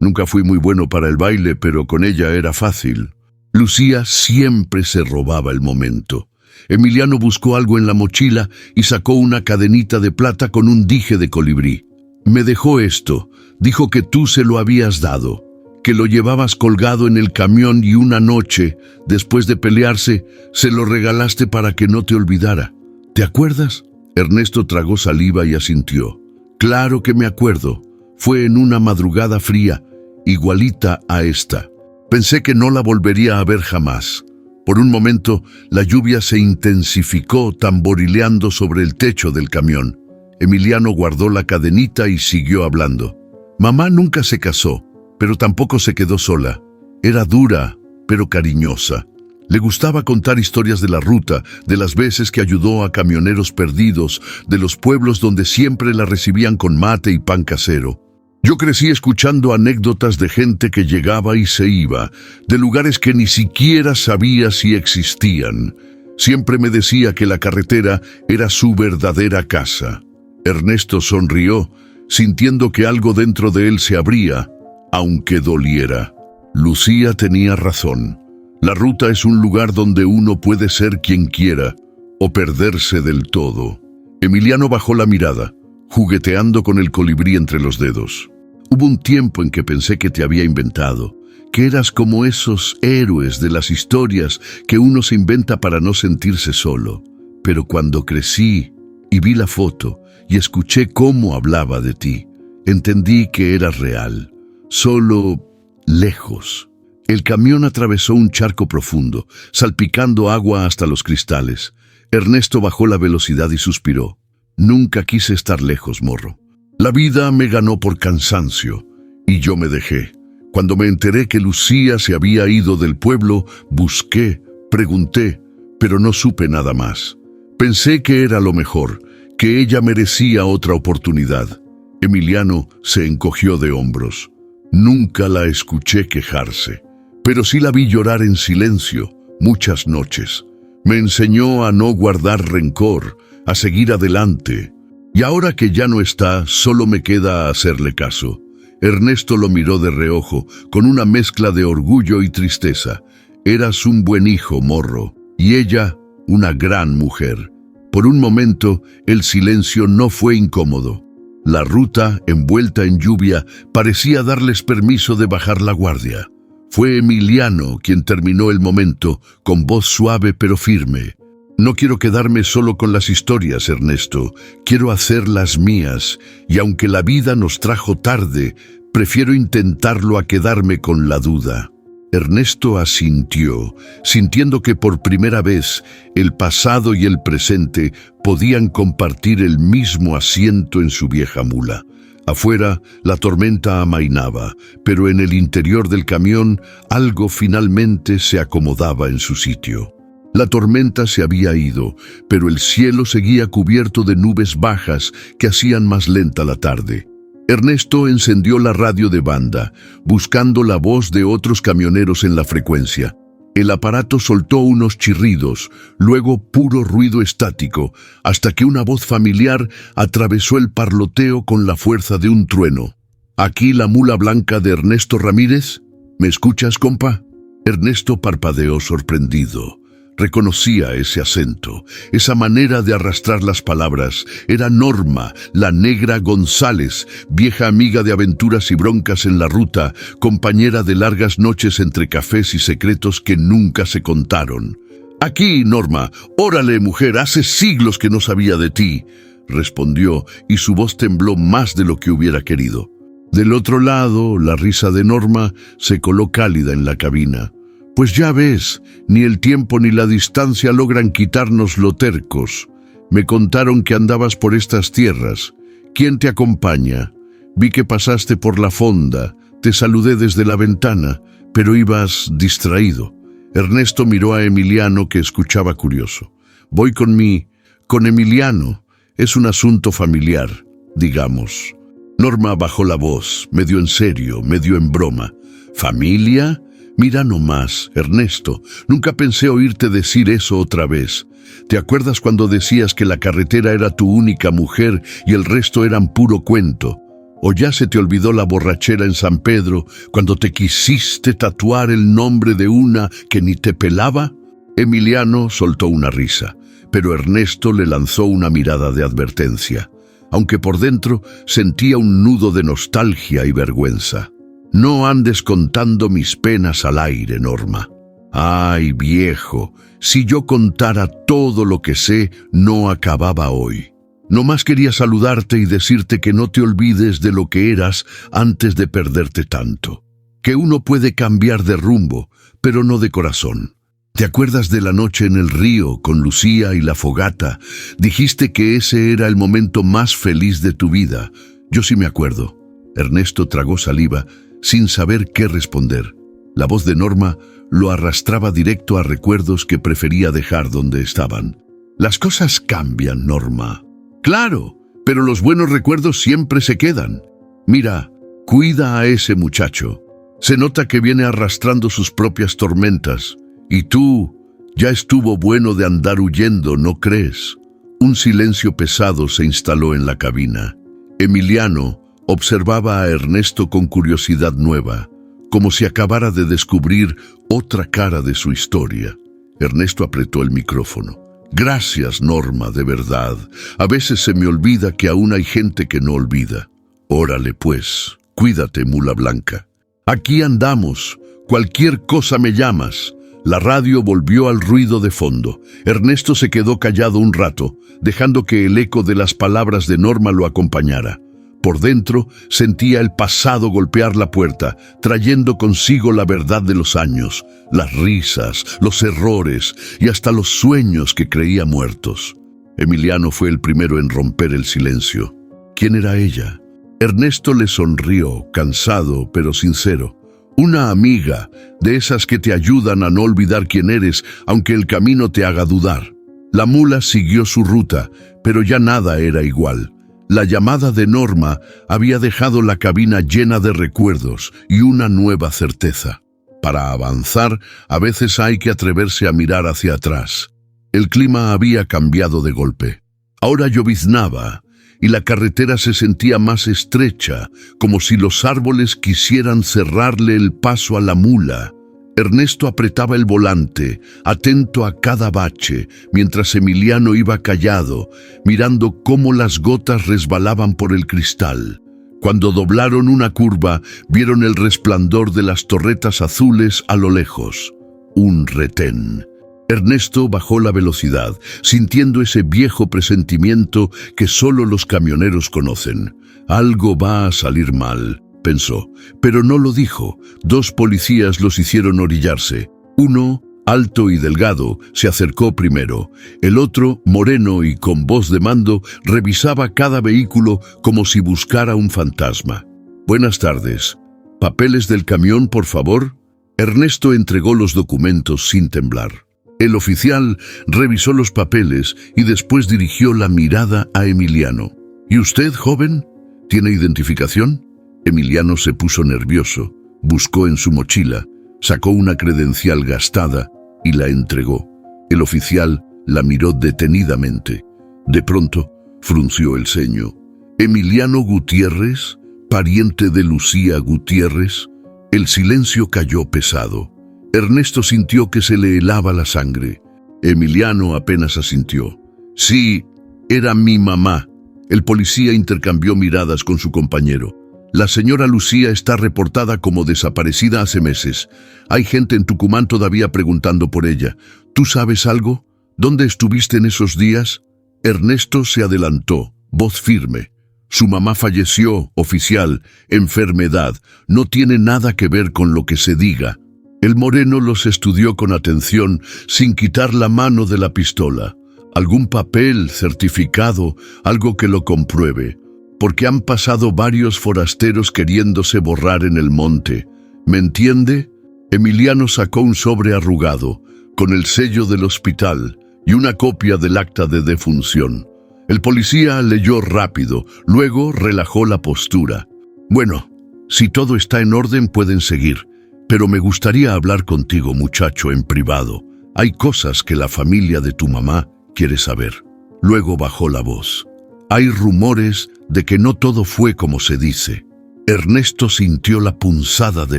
S1: nunca fui muy bueno para el baile, pero con ella era fácil. Lucía siempre se robaba el momento. Emiliano buscó algo en la mochila y sacó una cadenita de plata con un dije de colibrí. Me dejó esto. Dijo que tú se lo habías dado, que lo llevabas colgado en el camión y una noche, después de pelearse, se lo regalaste para que no te olvidara. ¿Te acuerdas? Ernesto tragó saliva y asintió. Claro que me acuerdo. Fue en una madrugada fría, igualita a esta. Pensé que no la volvería a ver jamás. Por un momento, la lluvia se intensificó tamborileando sobre el techo del camión. Emiliano guardó la cadenita y siguió hablando. Mamá nunca se casó, pero tampoco se quedó sola. Era dura, pero cariñosa. Le gustaba contar historias de la ruta, de las veces que ayudó a camioneros perdidos, de los pueblos donde siempre la recibían con mate y pan casero. Yo crecí escuchando anécdotas de gente que llegaba y se iba, de lugares que ni siquiera sabía si existían. Siempre me decía que la carretera era su verdadera casa. Ernesto sonrió, sintiendo que algo dentro de él se abría, aunque doliera. Lucía tenía razón. La ruta es un lugar donde uno puede ser quien quiera, o perderse del todo. Emiliano bajó la mirada, jugueteando con el colibrí entre los dedos. Hubo un tiempo en que pensé que te había inventado, que eras como esos héroes de las historias que uno se inventa para no sentirse solo. Pero cuando crecí y vi la foto y escuché cómo hablaba de ti, entendí que eras real, solo lejos. El camión atravesó un charco profundo, salpicando agua hasta los cristales. Ernesto bajó la velocidad y suspiró. Nunca quise estar lejos, morro. La vida me ganó por cansancio, y yo me dejé. Cuando me enteré que Lucía se había ido del pueblo, busqué, pregunté, pero no supe nada más. Pensé que era lo mejor, que ella merecía otra oportunidad. Emiliano se encogió de hombros. Nunca la escuché quejarse, pero sí la vi llorar en silencio, muchas noches. Me enseñó a no guardar rencor, a seguir adelante. Y ahora que ya no está, solo me queda hacerle caso. Ernesto lo miró de reojo, con una mezcla de orgullo y tristeza. Eras un buen hijo, morro, y ella, una gran mujer. Por un momento, el silencio no fue incómodo. La ruta, envuelta en lluvia, parecía darles permiso de bajar la guardia. Fue Emiliano quien terminó el momento, con voz suave pero firme. No quiero quedarme solo con las historias, Ernesto. Quiero hacer las mías, y aunque la vida nos trajo tarde, prefiero intentarlo a quedarme con la duda. Ernesto asintió, sintiendo que por primera vez el pasado y el presente podían compartir el mismo asiento en su vieja mula. Afuera, la tormenta amainaba, pero en el interior del camión algo finalmente se acomodaba en su sitio. La tormenta se había ido, pero el cielo seguía cubierto de nubes bajas que hacían más lenta la tarde. Ernesto encendió la radio de banda, buscando la voz de otros camioneros en la frecuencia. El aparato soltó unos chirridos, luego puro ruido estático, hasta que una voz familiar atravesó el parloteo con la fuerza de un trueno. «¿Aquí la mula blanca de Ernesto Ramírez? ¿Me escuchas, compa?» Ernesto parpadeó sorprendido. Reconocía ese acento, esa manera de arrastrar las palabras. Era Norma, la negra González, vieja amiga de aventuras y broncas en la ruta, compañera de largas noches entre cafés y secretos que nunca se contaron. «Aquí, Norma. Órale, mujer, hace siglos que no sabía de ti», respondió, y su voz tembló más de lo que hubiera querido. Del otro lado, la risa de Norma se coló cálida en la cabina. «Pues ya ves, ni el tiempo ni la distancia logran quitarnos lo tercos. Me contaron que andabas por estas tierras. ¿Quién te acompaña? Vi que pasaste por la fonda, te saludé desde la ventana, pero ibas distraído». Ernesto miró a Emiliano, que escuchaba curioso. «Voy con Emiliano. Es un asunto familiar, digamos». Norma bajó la voz, medio en serio, medio en broma. «¿Familia? Mira nomás, Ernesto, nunca pensé oírte decir eso otra vez. ¿Te acuerdas cuando decías que la carretera era tu única mujer y el resto eran puro cuento? ¿O ya se te olvidó la borrachera en San Pedro cuando te quisiste tatuar el nombre de una que ni te pelaba?» Emiliano soltó una risa, pero Ernesto le lanzó una mirada de advertencia, aunque por dentro sentía un nudo de nostalgia y vergüenza. «No andes contando mis penas al aire, Norma». «Ay, viejo, si yo contara todo lo que sé, no acababa hoy. Nomás quería saludarte y decirte que no te olvides de lo que eras antes de perderte tanto. Que uno puede cambiar de rumbo, pero no de corazón. ¿Te acuerdas de la noche en el río con Lucía y la fogata? Dijiste que ese era el momento más feliz de tu vida. Yo sí me acuerdo». Ernesto tragó saliva sin saber qué responder. La voz de Norma lo arrastraba directo a recuerdos que prefería dejar donde estaban. «Las cosas cambian, Norma». «Claro, pero los buenos recuerdos siempre se quedan. Mira, cuida a ese muchacho. Se nota que viene arrastrando sus propias tormentas. Y tú, ya estuvo bueno de andar huyendo, ¿no crees?» Un silencio pesado se instaló en la cabina. Emiliano observaba a Ernesto con curiosidad nueva, como si acabara de descubrir otra cara de su historia. Ernesto apretó el micrófono. «Gracias, Norma, de verdad. A veces se me olvida que aún hay gente que no olvida. Órale pues, cuídate, mula blanca. Aquí andamos. Cualquier cosa me llamas». La radio volvió al ruido de fondo. Ernesto se quedó callado un rato, dejando que el eco de las palabras de Norma lo acompañara. Por dentro sentía el pasado golpear la puerta, trayendo consigo la verdad de los años, las risas, los errores y hasta los sueños que creía muertos. Emiliano fue el primero en romper el silencio. ¿Quién era ella? Ernesto le sonrió, cansado pero sincero. «Una amiga, de esas que te ayudan a no olvidar quién eres, aunque el camino te haga dudar». La mula siguió su ruta, pero ya nada era igual. La llamada de Norma había dejado la cabina llena de recuerdos y una nueva certeza. Para avanzar, a veces hay que atreverse a mirar hacia atrás. El clima había cambiado de golpe. Ahora lloviznaba y la carretera se sentía más estrecha, como si los árboles quisieran cerrarle el paso a la mula. Ernesto apretaba el volante, atento a cada bache, mientras Emiliano iba callado, mirando cómo las gotas resbalaban por el cristal. Cuando doblaron una curva, vieron el resplandor de las torretas azules a lo lejos. Un retén. Ernesto bajó la velocidad, sintiendo ese viejo presentimiento que solo los camioneros conocen. Algo va a salir mal, pensó, pero no lo dijo. Dos policías los hicieron orillarse. Uno, alto y delgado, se acercó primero. El otro, moreno y con voz de mando, revisaba cada vehículo como si buscara un fantasma. «Buenas tardes. ¿Papeles del camión, por favor?» Ernesto entregó los documentos sin temblar. El oficial revisó los papeles y después dirigió la mirada a Emiliano. «¿Y usted, joven? ¿Tiene identificación? Emiliano se puso nervioso, buscó en su mochila, sacó una credencial gastada y la entregó. El oficial la miró detenidamente. De pronto, frunció el ceño. ¿Emiliano Gutiérrez, pariente de Lucía Gutiérrez? El silencio cayó pesado. Ernesto sintió que se le helaba la sangre. Emiliano apenas asintió. Sí, era mi mamá. El policía intercambió miradas con su compañero. La señora Lucía está reportada como desaparecida hace meses. Hay gente en Tucumán todavía preguntando por ella. ¿Tú sabes algo? ¿Dónde estuviste en esos días? Ernesto se adelantó, voz firme. Su mamá falleció, oficial, enfermedad. No tiene nada que ver con lo que se diga. El moreno los estudió con atención, sin quitar la mano de la pistola. ¿Algún papel, certificado, algo que lo compruebe? Porque han pasado varios forasteros queriéndose borrar en el monte. ¿Me entiende? Emiliano sacó un sobre arrugado, con el sello del hospital y una copia del acta de defunción. El policía leyó rápido, luego relajó la postura. Bueno, si todo está en orden pueden seguir, pero me gustaría hablar contigo, muchacho, en privado. Hay cosas que la familia de tu mamá quiere saber. Luego bajó la voz. Hay rumores de que no todo fue como se dice. Ernesto sintió la punzada de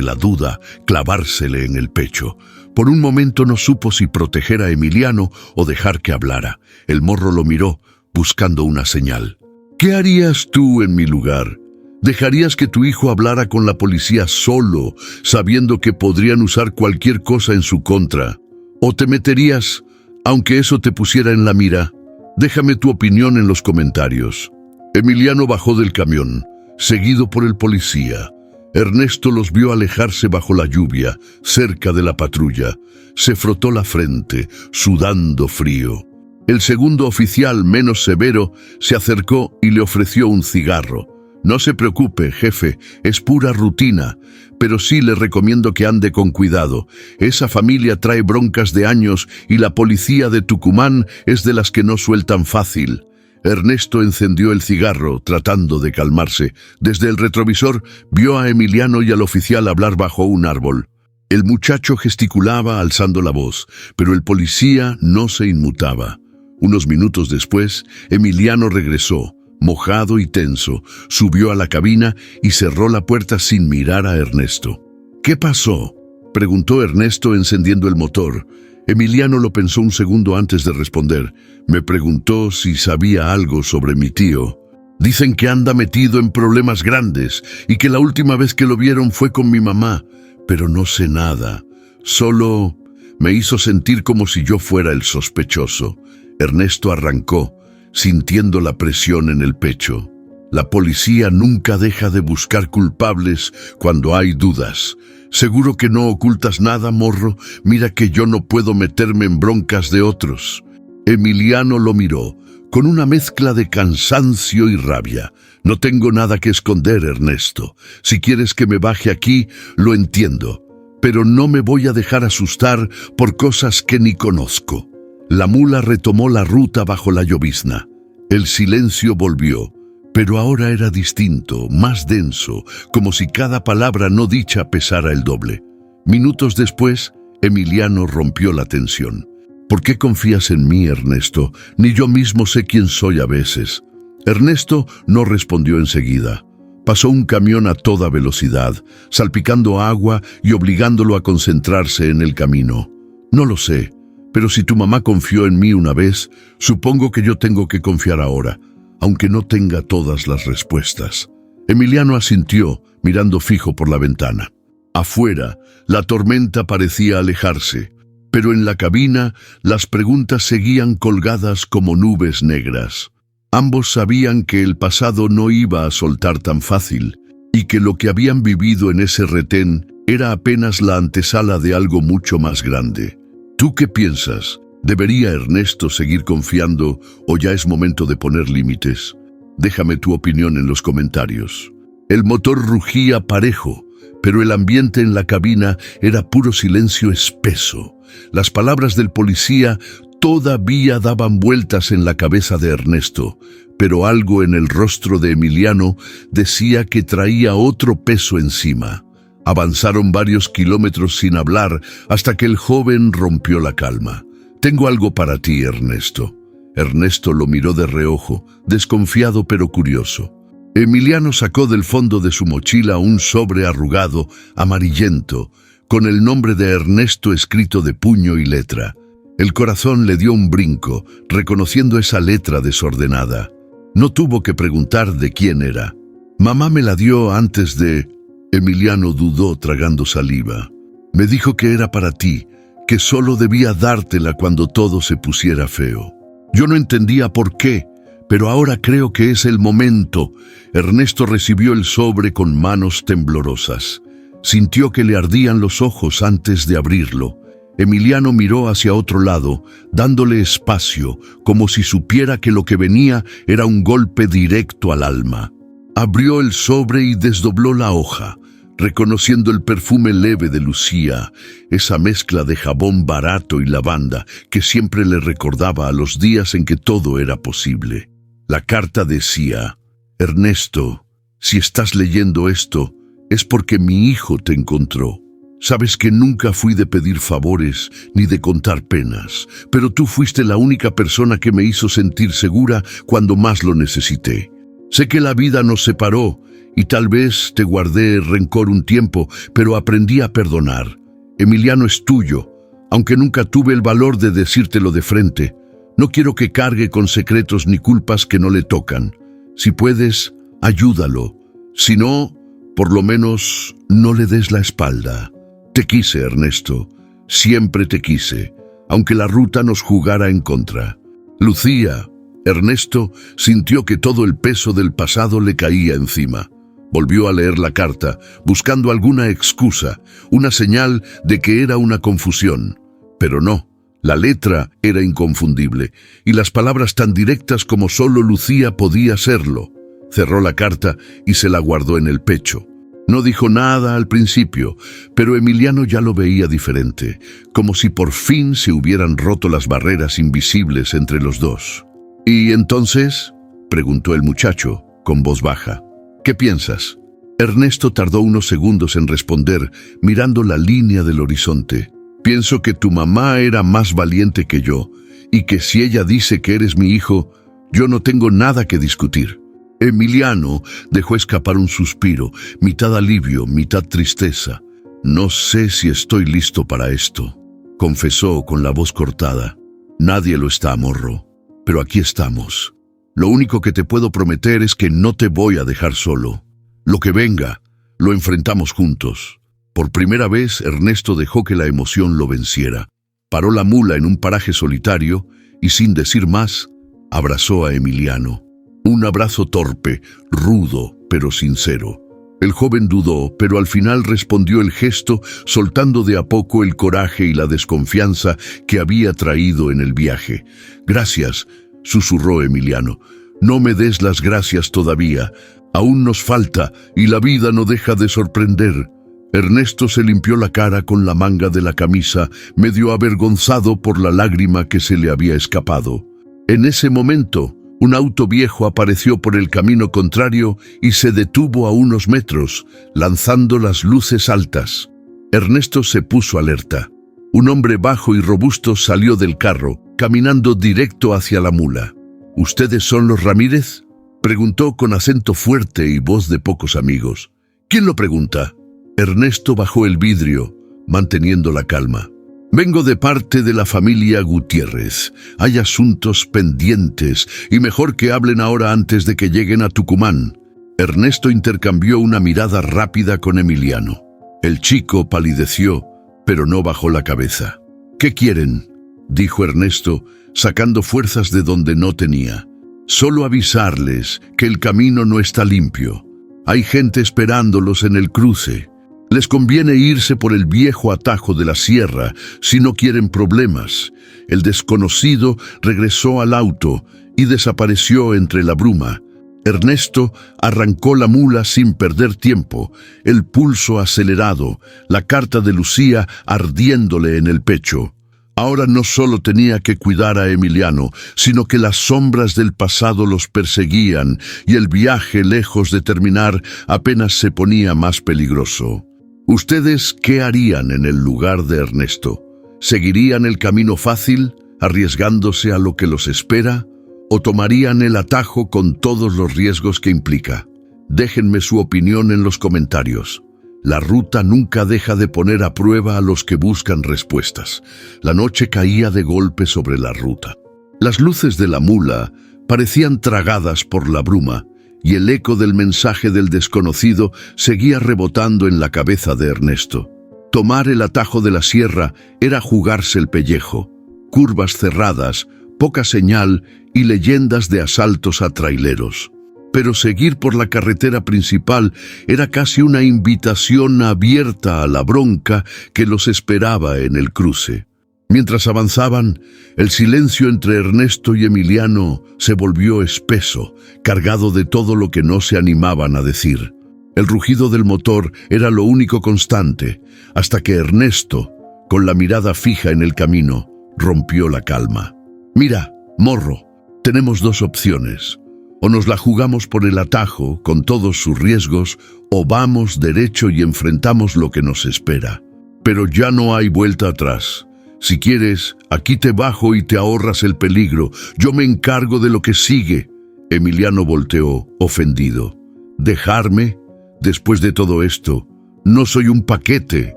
S1: la duda clavársele en el pecho. Por un momento no supo si proteger a Emiliano o dejar que hablara. El morro lo miró, buscando una señal. ¿Qué harías tú en mi lugar? ¿Dejarías que tu hijo hablara con la policía solo, sabiendo que podrían usar cualquier cosa en su contra? ¿O te meterías, aunque eso te pusiera en la mira? Déjame tu opinión en los comentarios. Emiliano bajó del camión, seguido por el policía. Ernesto los vio alejarse bajo la lluvia, cerca de la patrulla. Se frotó la frente, sudando frío. El segundo oficial, menos severo, se acercó y le ofreció un cigarro. No se preocupe, jefe, es pura rutina, pero sí le recomiendo que ande con cuidado. Esa familia trae broncas de años y la policía de Tucumán es de las que no sueltan fácil. Ernesto encendió el cigarro, tratando de calmarse. Desde el retrovisor vio a Emiliano y al oficial hablar bajo un árbol. El muchacho gesticulaba alzando la voz, pero el policía no se inmutaba. Unos minutos después, Emiliano regresó, mojado y tenso, subió a la cabina y cerró la puerta sin mirar a Ernesto. ¿Qué pasó?, preguntó Ernesto encendiendo el motor. Emiliano lo pensó un segundo antes de responder. Me preguntó si sabía algo sobre mi tío. Dicen que anda metido en problemas grandes y que la última vez que lo vieron fue con mi mamá, pero no sé nada. Solo me hizo sentir como si yo fuera el sospechoso. Ernesto arrancó, sintiendo la presión en el pecho. La policía nunca deja de buscar culpables cuando hay dudas. ¿Seguro que no ocultas nada, morro? Mira que yo no puedo meterme en broncas de otros. Emiliano lo miró, con una mezcla de cansancio y rabia. No tengo nada que esconder, Ernesto. Si quieres que me baje aquí, lo entiendo. Pero no me voy a dejar asustar por cosas que ni conozco. La mula retomó la ruta bajo la llovizna. El silencio volvió, pero ahora era distinto, más denso, como si cada palabra no dicha pesara el doble. Minutos después, Emiliano rompió la tensión. ¿Por qué confías en mí, Ernesto? Ni yo mismo sé quién soy a veces. Ernesto no respondió enseguida. Pasó un camión a toda velocidad, salpicando agua y obligándolo a concentrarse en el camino. No lo sé, pero si tu mamá confió en mí una vez, supongo que yo tengo que confiar ahora, aunque no tenga todas las respuestas. Emiliano asintió, mirando fijo por la ventana. Afuera, la tormenta parecía alejarse, pero en la cabina las preguntas seguían colgadas como nubes negras. Ambos sabían que el pasado no iba a soltar tan fácil, y que lo que habían vivido en ese retén era apenas la antesala de algo mucho más grande. ¿Tú qué piensas? ¿Debería Ernesto seguir confiando o ya es momento de poner límites? Déjame tu opinión en los comentarios. El motor rugía parejo, pero el ambiente en la cabina era puro silencio espeso. Las palabras del policía Todavía daban vueltas en la cabeza de Ernesto, pero algo en el rostro de Emiliano decía que traía otro peso encima. Avanzaron varios kilómetros sin hablar hasta que el joven rompió la calma. «Tengo algo para ti, Ernesto». Ernesto lo miró de reojo, desconfiado pero curioso. Emiliano sacó del fondo de su mochila un sobre arrugado, amarillento, con el nombre de Ernesto escrito de puño y letra. El corazón le dio un brinco, reconociendo esa letra desordenada. No tuvo que preguntar de quién era. «Mamá me la dio antes de...». Emiliano dudó tragando saliva. «Me dijo que era para ti, que solo debía dártela cuando todo se pusiera feo. Yo no entendía por qué, pero ahora creo que es el momento». Ernesto recibió el sobre con manos temblorosas. Sintió que le ardían los ojos antes de abrirlo. Emiliano miró hacia otro lado, dándole espacio, como si supiera que lo que venía era un golpe directo al alma. Abrió el sobre y desdobló la hoja, reconociendo el perfume leve de Lucía, esa mezcla de jabón barato y lavanda que siempre le recordaba a los días en que todo era posible. La carta decía: «Ernesto, si estás leyendo esto, es porque mi hijo te encontró. Sabes que nunca fui de pedir favores ni de contar penas, pero tú fuiste la única persona que me hizo sentir segura cuando más lo necesité. Sé que la vida nos separó y tal vez te guardé rencor un tiempo, pero aprendí a perdonar. Emiliano es tuyo, aunque nunca tuve el valor de decírtelo de frente. No quiero que cargue con secretos ni culpas que no le tocan. Si puedes, ayúdalo. Si no, por lo menos no le des la espalda. Te quise, Ernesto. Siempre te quise, aunque la ruta nos jugara en contra. Lucía». Ernesto sintió que todo el peso del pasado le caía encima. Volvió a leer la carta, buscando alguna excusa, una señal de que era una confusión. Pero no, la letra era inconfundible, y las palabras tan directas como solo Lucía podía serlo. Cerró la carta y se la guardó en el pecho. No dijo nada al principio, pero Emiliano ya lo veía diferente, como si por fin se hubieran roto las barreras invisibles entre los dos. «¿Y entonces?», preguntó el muchacho, con voz baja. «¿Qué piensas?». Ernesto tardó unos segundos en responder, mirando la línea del horizonte. «Pienso que tu mamá era más valiente que yo, y que si ella dice que eres mi hijo, yo no tengo nada que discutir». Emiliano dejó escapar un suspiro, mitad alivio, mitad tristeza. «No sé si estoy listo para esto», confesó con la voz cortada. «Nadie lo está, morro, pero aquí estamos. Lo único que te puedo prometer es que no te voy a dejar solo. Lo que venga, lo enfrentamos juntos». Por primera vez, Ernesto dejó que la emoción lo venciera. Paró la mula en un paraje solitario y, sin decir más, abrazó a Emiliano. Un abrazo torpe, rudo, pero sincero. El joven dudó, pero al final respondió el gesto, soltando de a poco el coraje y la desconfianza que había traído en el viaje. «Gracias», susurró Emiliano. «No me des las gracias todavía. Aún nos falta y la vida no deja de sorprender». Ernesto se limpió la cara con la manga de la camisa, medio avergonzado por la lágrima que se le había escapado. En ese momento, un auto viejo apareció por el camino contrario y se detuvo a unos metros, lanzando las luces altas. Ernesto se puso alerta. Un hombre bajo y robusto salió del carro, caminando directo hacia la mula. «¿Ustedes son los Ramírez?», preguntó con acento fuerte y voz de pocos amigos. «¿Quién lo pregunta?». Ernesto bajó el vidrio, manteniendo la calma. «Vengo de parte de la familia Gutiérrez. Hay asuntos pendientes y mejor que hablen ahora antes de que lleguen a Tucumán». Ernesto intercambió una mirada rápida con Emiliano. El chico palideció, pero no bajó la cabeza. «¿Qué quieren?», dijo Ernesto, sacando fuerzas de donde no tenía. «Solo avisarles que el camino no está limpio. Hay gente esperándolos en el cruce. Les conviene irse por el viejo atajo de la sierra si no quieren problemas». El desconocido regresó al auto y desapareció entre la bruma. Ernesto arrancó la mula sin perder tiempo, el pulso acelerado, la carta de Lucía ardiéndole en el pecho. Ahora no solo tenía que cuidar a Emiliano, sino que las sombras del pasado los perseguían y el viaje, lejos de terminar, apenas se ponía más peligroso. ¿Ustedes qué harían en el lugar de Ernesto? ¿Seguirían el camino fácil, arriesgándose a lo que los espera? ¿O tomarían el atajo con todos los riesgos que implica? Déjenme su opinión en los comentarios. La ruta nunca deja de poner a prueba a los que buscan respuestas. La noche caía de golpe sobre la ruta. Las luces de la mula parecían tragadas por la bruma, y el eco del mensaje del desconocido seguía rebotando en la cabeza de Ernesto. Tomar el atajo de la sierra era jugarse el pellejo. Curvas cerradas, poca señal y leyendas de asaltos a traileros. Pero seguir por la carretera principal era casi una invitación abierta a la bronca que los esperaba en el cruce. Mientras avanzaban, el silencio entre Ernesto y Emiliano se volvió espeso, cargado de todo lo que no se animaban a decir. El rugido del motor era lo único constante, hasta que Ernesto, con la mirada fija en el camino, rompió la calma. «Mira, morro, tenemos dos opciones. O nos la jugamos por el atajo, con todos sus riesgos, o vamos derecho y enfrentamos lo que nos espera. Pero ya no hay vuelta atrás. Si quieres, aquí te bajo y te ahorras el peligro. Yo me encargo de lo que sigue». Emiliano volteó, ofendido. «¿Dejarme? Después de todo esto, no soy un paquete,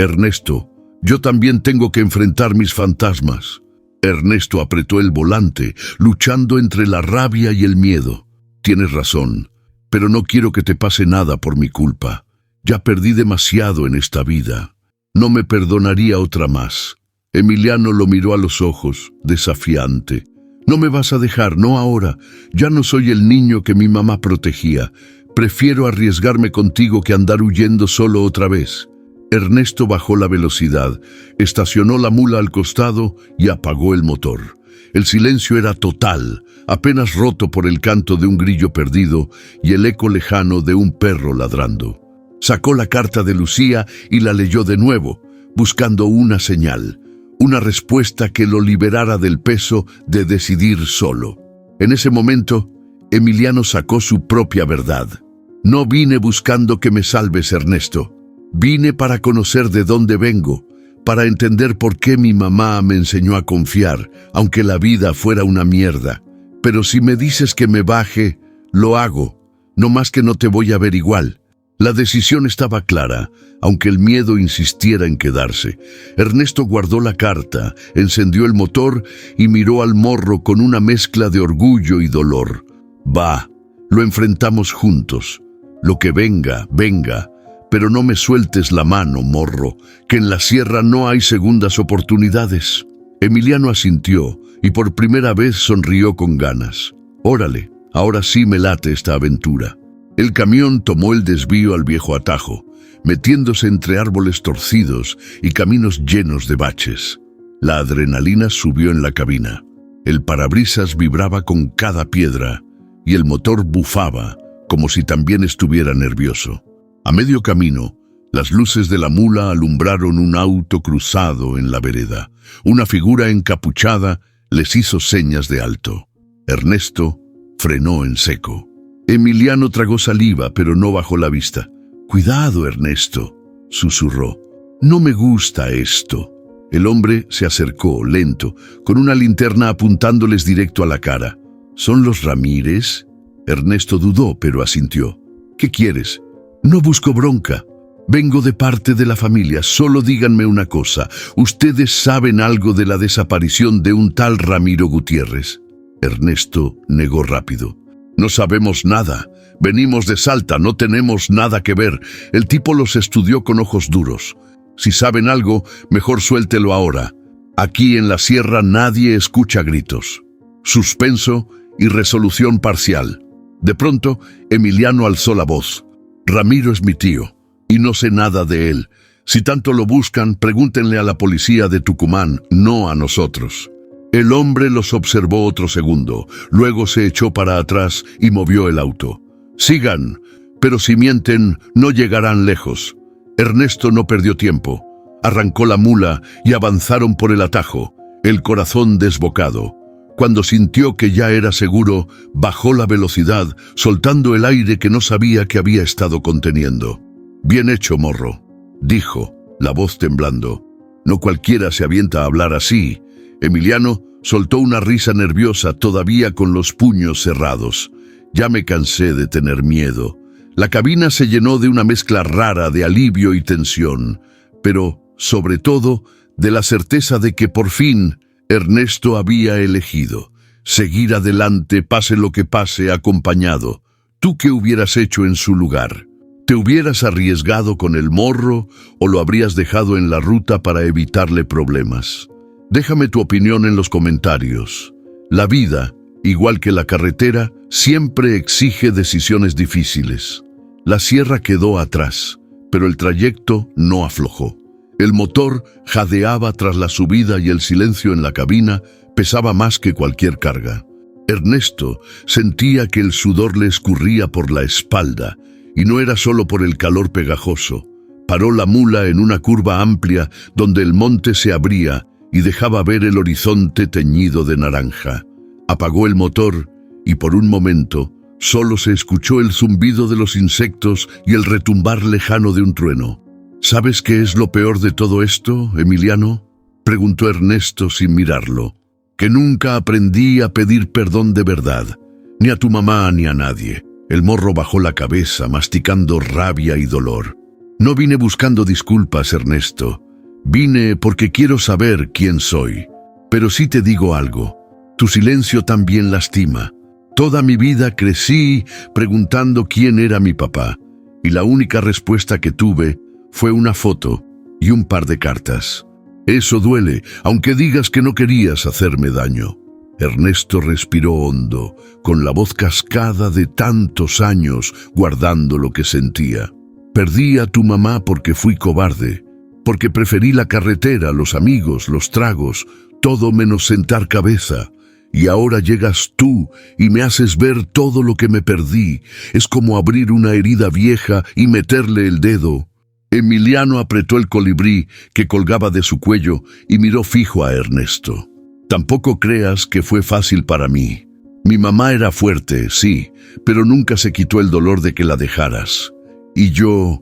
S1: Ernesto. Yo también tengo que enfrentar mis fantasmas». Ernesto apretó el volante, luchando entre la rabia y el miedo. «Tienes razón, pero no quiero que te pase nada por mi culpa. Ya perdí demasiado en esta vida. No me perdonaría otra más». Emiliano lo miró a los ojos, desafiante. «No me vas a dejar, no ahora. Ya no soy el niño que mi mamá protegía. Prefiero arriesgarme contigo que andar huyendo solo otra vez». Ernesto bajó la velocidad, estacionó la mula al costado y apagó el motor. El silencio era total, apenas roto por el canto de un grillo perdido y el eco lejano de un perro ladrando. Sacó la carta de Lucía y la leyó de nuevo, buscando una señal, una respuesta que lo liberara del peso de decidir solo. En ese momento, Emiliano sacó su propia verdad. «No vine buscando que me salves, Ernesto. Vine para conocer de dónde vengo, para entender por qué mi mamá me enseñó a confiar, aunque la vida fuera una mierda. Pero si me dices que me baje, lo hago, no más que no te voy a ver igual». La decisión estaba clara, aunque el miedo insistiera en quedarse. Ernesto guardó la carta, encendió el motor y miró al morro con una mezcla de orgullo y dolor. «Va, lo enfrentamos juntos. Lo que venga, venga. Pero no me sueltes la mano, morro, que en la sierra no hay segundas oportunidades». Emiliano asintió y por primera vez sonrió con ganas. «Órale, ahora sí me late esta aventura». El camión tomó el desvío al viejo atajo, metiéndose entre árboles torcidos y caminos llenos de baches. La adrenalina subió en la cabina. El parabrisas vibraba con cada piedra y el motor bufaba, como si también estuviera nervioso. A medio camino, las luces de la mula alumbraron un auto cruzado en la vereda. Una figura encapuchada les hizo señas de alto. Ernesto frenó en seco. Emiliano tragó saliva, pero no bajó la vista. «Cuidado, Ernesto», susurró. «No me gusta esto». El hombre se acercó, lento, con una linterna apuntándoles directo a la cara. «¿Son los Ramírez?» Ernesto dudó, pero asintió. «¿Qué quieres?» «No busco bronca. Vengo de parte de la familia. Solo díganme una cosa. ¿Ustedes saben algo de la desaparición de un tal Ramiro Gutiérrez?» Ernesto negó rápido. «No sabemos nada. Venimos de Salta, no tenemos nada que ver. El tipo los estudió con ojos duros. Si saben algo, mejor suéltelo ahora. Aquí en la sierra nadie escucha gritos». Suspenso y resolución parcial. De pronto, Emiliano alzó la voz. «Ramiro es mi tío, y no sé nada de él. Si tanto lo buscan, pregúntenle a la policía de Tucumán, no a nosotros». El hombre los observó otro segundo, luego se echó para atrás y movió el auto. «Sigan, pero si mienten, no llegarán lejos». Ernesto no perdió tiempo. Arrancó la mula y avanzaron por el atajo. el corazón desbocado. Cuando sintió que ya era seguro, bajó la velocidad, soltando el aire que no sabía que había estado conteniendo. «Bien hecho, morro», dijo, la voz temblando. «No cualquiera se avienta a hablar así». Emiliano soltó una risa nerviosa, todavía con los puños cerrados. «Ya me cansé de tener miedo». La cabina se llenó de una mezcla rara de alivio y tensión, pero, sobre todo, de la certeza de que por fin Ernesto había elegido seguir adelante, pase lo que pase, acompañado. ¿Tú qué hubieras hecho en su lugar? ¿Te hubieras arriesgado con el morro o lo habrías dejado en la ruta para evitarle problemas? Déjame tu opinión en los comentarios. La vida, igual que la carretera, siempre exige decisiones difíciles. La sierra quedó atrás, pero el trayecto no aflojó. El motor jadeaba tras la subida y el silencio en la cabina pesaba más que cualquier carga. Ernesto sentía que el sudor le escurría por la espalda, y no era solo por el calor pegajoso. Paró la mula en una curva amplia donde el monte se abría y dejaba ver el horizonte teñido de naranja. Apagó el motor y por un momento solo se escuchó el zumbido de los insectos y el retumbar lejano de un trueno. ¿Sabes qué es lo peor de todo esto, Emiliano?, preguntó Ernesto sin mirarlo. Que nunca aprendí a pedir perdón de verdad, ni a tu mamá ni a nadie. El morro bajó la cabeza, masticando rabia y dolor. No vine buscando disculpas, Ernesto. Vine porque quiero saber quién soy. Pero sí te digo algo. Tu silencio también lastima. Toda mi vida crecí preguntando quién era mi papá, y la única respuesta que tuve fue una foto y un par de cartas. Eso duele, aunque digas que no querías hacerme daño. Ernesto respiró hondo, con la voz cascada de tantos años guardando lo que sentía. Perdí a tu mamá porque fui cobarde, porque preferí la carretera, los amigos, los tragos, todo menos sentar cabeza. Y ahora llegas tú y me haces ver todo lo que me perdí. Es como abrir una herida vieja y meterle el dedo. Emiliano apretó el colibrí que colgaba de su cuello y miró fijo a Ernesto. Tampoco creas que fue fácil para mí. Mi mamá era fuerte, sí, pero nunca se quitó el dolor de que la dejaras. Y yo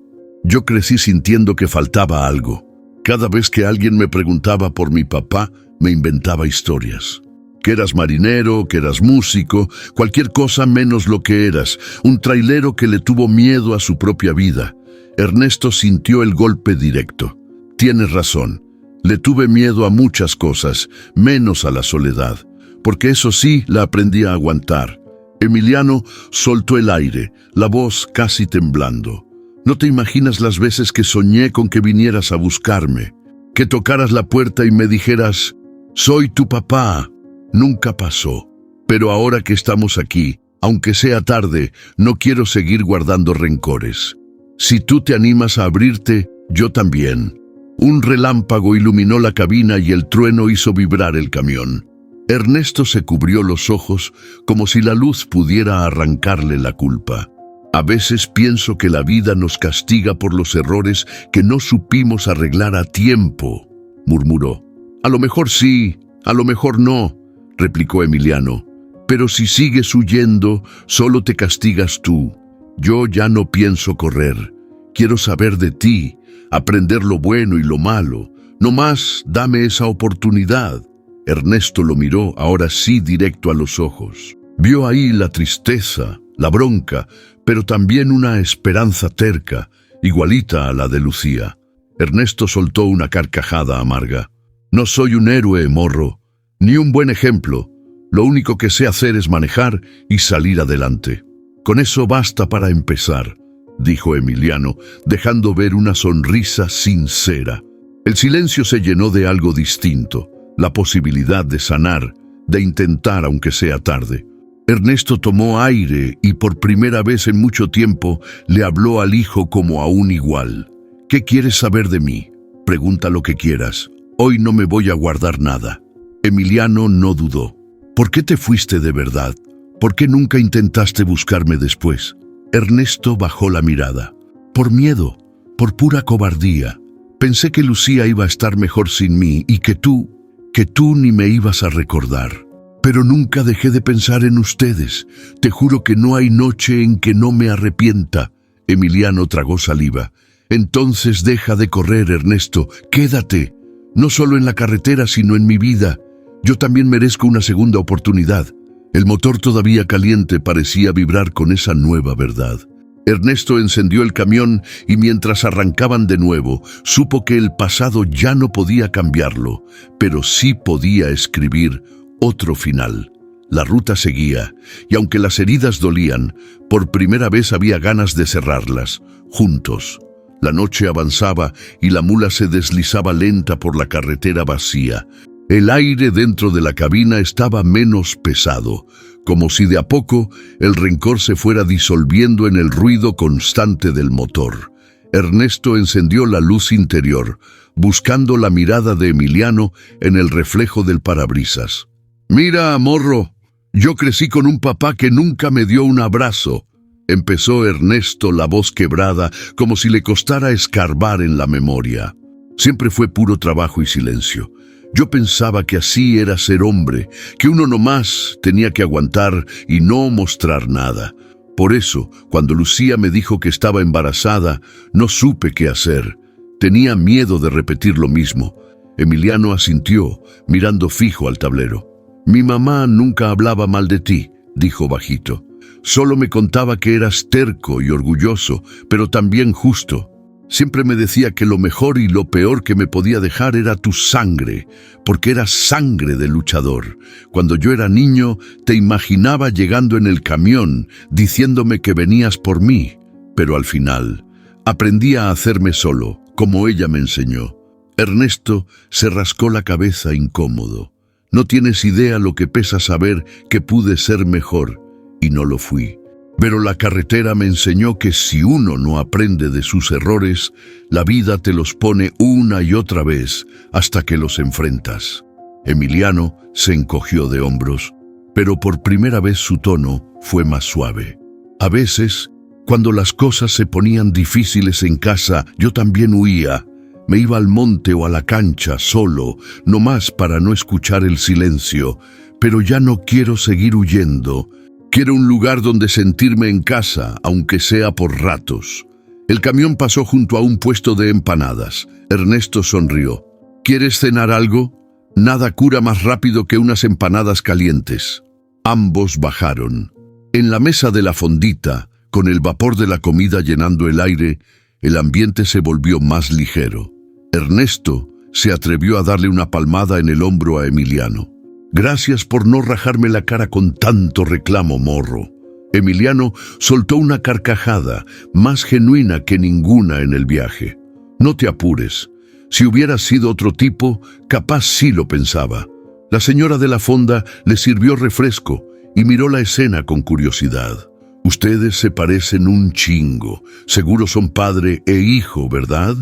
S1: crecí sintiendo que faltaba algo. Cada vez que alguien me preguntaba por mi papá, me inventaba historias. Que eras marinero, que eras músico, cualquier cosa menos lo que eras, un trailero que le tuvo miedo a su propia vida. Ernesto sintió el golpe directo. Tienes razón, le tuve miedo a muchas cosas, menos a la soledad, porque eso sí la aprendí a aguantar. Emiliano soltó el aire, la voz casi temblando. No te imaginas las veces que soñé con que vinieras a buscarme, que tocaras la puerta y me dijeras, soy tu papá. Nunca pasó, pero ahora que estamos aquí, aunque sea tarde, no quiero seguir guardando rencores. Si tú te animas a abrirte, yo también. Un relámpago iluminó la cabina y el trueno hizo vibrar el camión. Ernesto se cubrió los ojos como si la luz pudiera arrancarle la culpa. A veces pienso que la vida nos castiga por los errores que no supimos arreglar a tiempo, murmuró. A lo mejor sí, a lo mejor no, replicó Emiliano. Pero si sigues huyendo, solo te castigas tú. Yo ya no pienso correr. Quiero saber de ti, aprender lo bueno y lo malo. No más, dame esa oportunidad. Ernesto lo miró, ahora sí, directo a los ojos. Vio ahí la tristeza, la bronca, pero también una esperanza terca, igualita a la de Lucía. Ernesto soltó una carcajada amarga. No soy un héroe, morro, ni un buen ejemplo. Lo único que sé hacer es manejar y salir adelante. Con eso basta para empezar, dijo Emiliano, dejando ver una sonrisa sincera. El silencio se llenó de algo distinto, la posibilidad de sanar, de intentar aunque sea tarde. Ernesto tomó aire y por primera vez en mucho tiempo le habló al hijo como a un igual. ¿Qué quieres saber de mí? Pregunta lo que quieras. Hoy no me voy a guardar nada. Emiliano no dudó. ¿Por qué te fuiste de verdad? ¿Por qué nunca intentaste buscarme después? Ernesto bajó la mirada. Por miedo, por pura cobardía. Pensé que Lucía iba a estar mejor sin mí y que tú... que tú ni me ibas a recordar. Pero nunca dejé de pensar en ustedes. Te juro que no hay noche en que no me arrepienta. Emiliano tragó saliva. Entonces deja de correr, Ernesto. Quédate. No solo en la carretera, sino en mi vida. Yo también merezco una segunda oportunidad. El motor todavía caliente parecía vibrar con esa nueva verdad. Ernesto encendió el camión y mientras arrancaban de nuevo, supo que el pasado ya no podía cambiarlo, pero sí podía escribir otro final. La ruta seguía, y aunque las heridas dolían, por primera vez había ganas de cerrarlas, juntos. La noche avanzaba y la mula se deslizaba lenta por la carretera vacía. El aire dentro de la cabina estaba menos pesado, como si de a poco el rencor se fuera disolviendo en el ruido constante del motor. Ernesto encendió la luz interior, buscando la mirada de Emiliano en el reflejo del parabrisas. «Mira, morro, yo crecí con un papá que nunca me dio un abrazo», empezó Ernesto, la voz quebrada, como si le costara escarbar en la memoria. Siempre fue puro trabajo y silencio. Yo pensaba que así era ser hombre, que uno nomás tenía que aguantar y no mostrar nada. Por eso, cuando Lucía me dijo que estaba embarazada, no supe qué hacer. Tenía miedo de repetir lo mismo. Emiliano asintió, mirando fijo al tablero. «Mi mamá nunca hablaba mal de ti», dijo bajito. «Solo me contaba que eras terco y orgulloso, pero también justo. Siempre me decía que lo mejor y lo peor que me podía dejar era tu sangre, porque eras sangre de luchador. Cuando yo era niño, te imaginaba llegando en el camión, diciéndome que venías por mí. Pero al final, aprendí a hacerme solo, como ella me enseñó». Ernesto se rascó la cabeza incómodo. «No tienes idea lo que pesa saber que pude ser mejor, y no lo fui. Pero la carretera me enseñó que si uno no aprende de sus errores, la vida te los pone una y otra vez hasta que los enfrentas». Emiliano se encogió de hombros, pero por primera vez su tono fue más suave. «A veces, cuando las cosas se ponían difíciles en casa, yo también huía. Me iba al monte o a la cancha solo, nomás para no escuchar el silencio. Pero ya no quiero seguir huyendo. Quiero un lugar donde sentirme en casa, aunque sea por ratos». El camión pasó junto a un puesto de empanadas. Ernesto sonrió. «¿Quieres cenar algo? Nada cura más rápido que unas empanadas calientes». Ambos bajaron. En la mesa de la fondita, con el vapor de la comida llenando el aire, el ambiente se volvió más ligero. Ernesto se atrevió a darle una palmada en el hombro a Emiliano. «Gracias por no rajarme la cara con tanto reclamo, morro». Emiliano soltó una carcajada, más genuina que ninguna en el viaje. «No te apures. Si hubieras sido otro tipo, capaz sí lo pensaba». La señora de la fonda le sirvió refresco y miró la escena con curiosidad. «Ustedes se parecen un chingo. Seguro son padre e hijo, ¿verdad?»,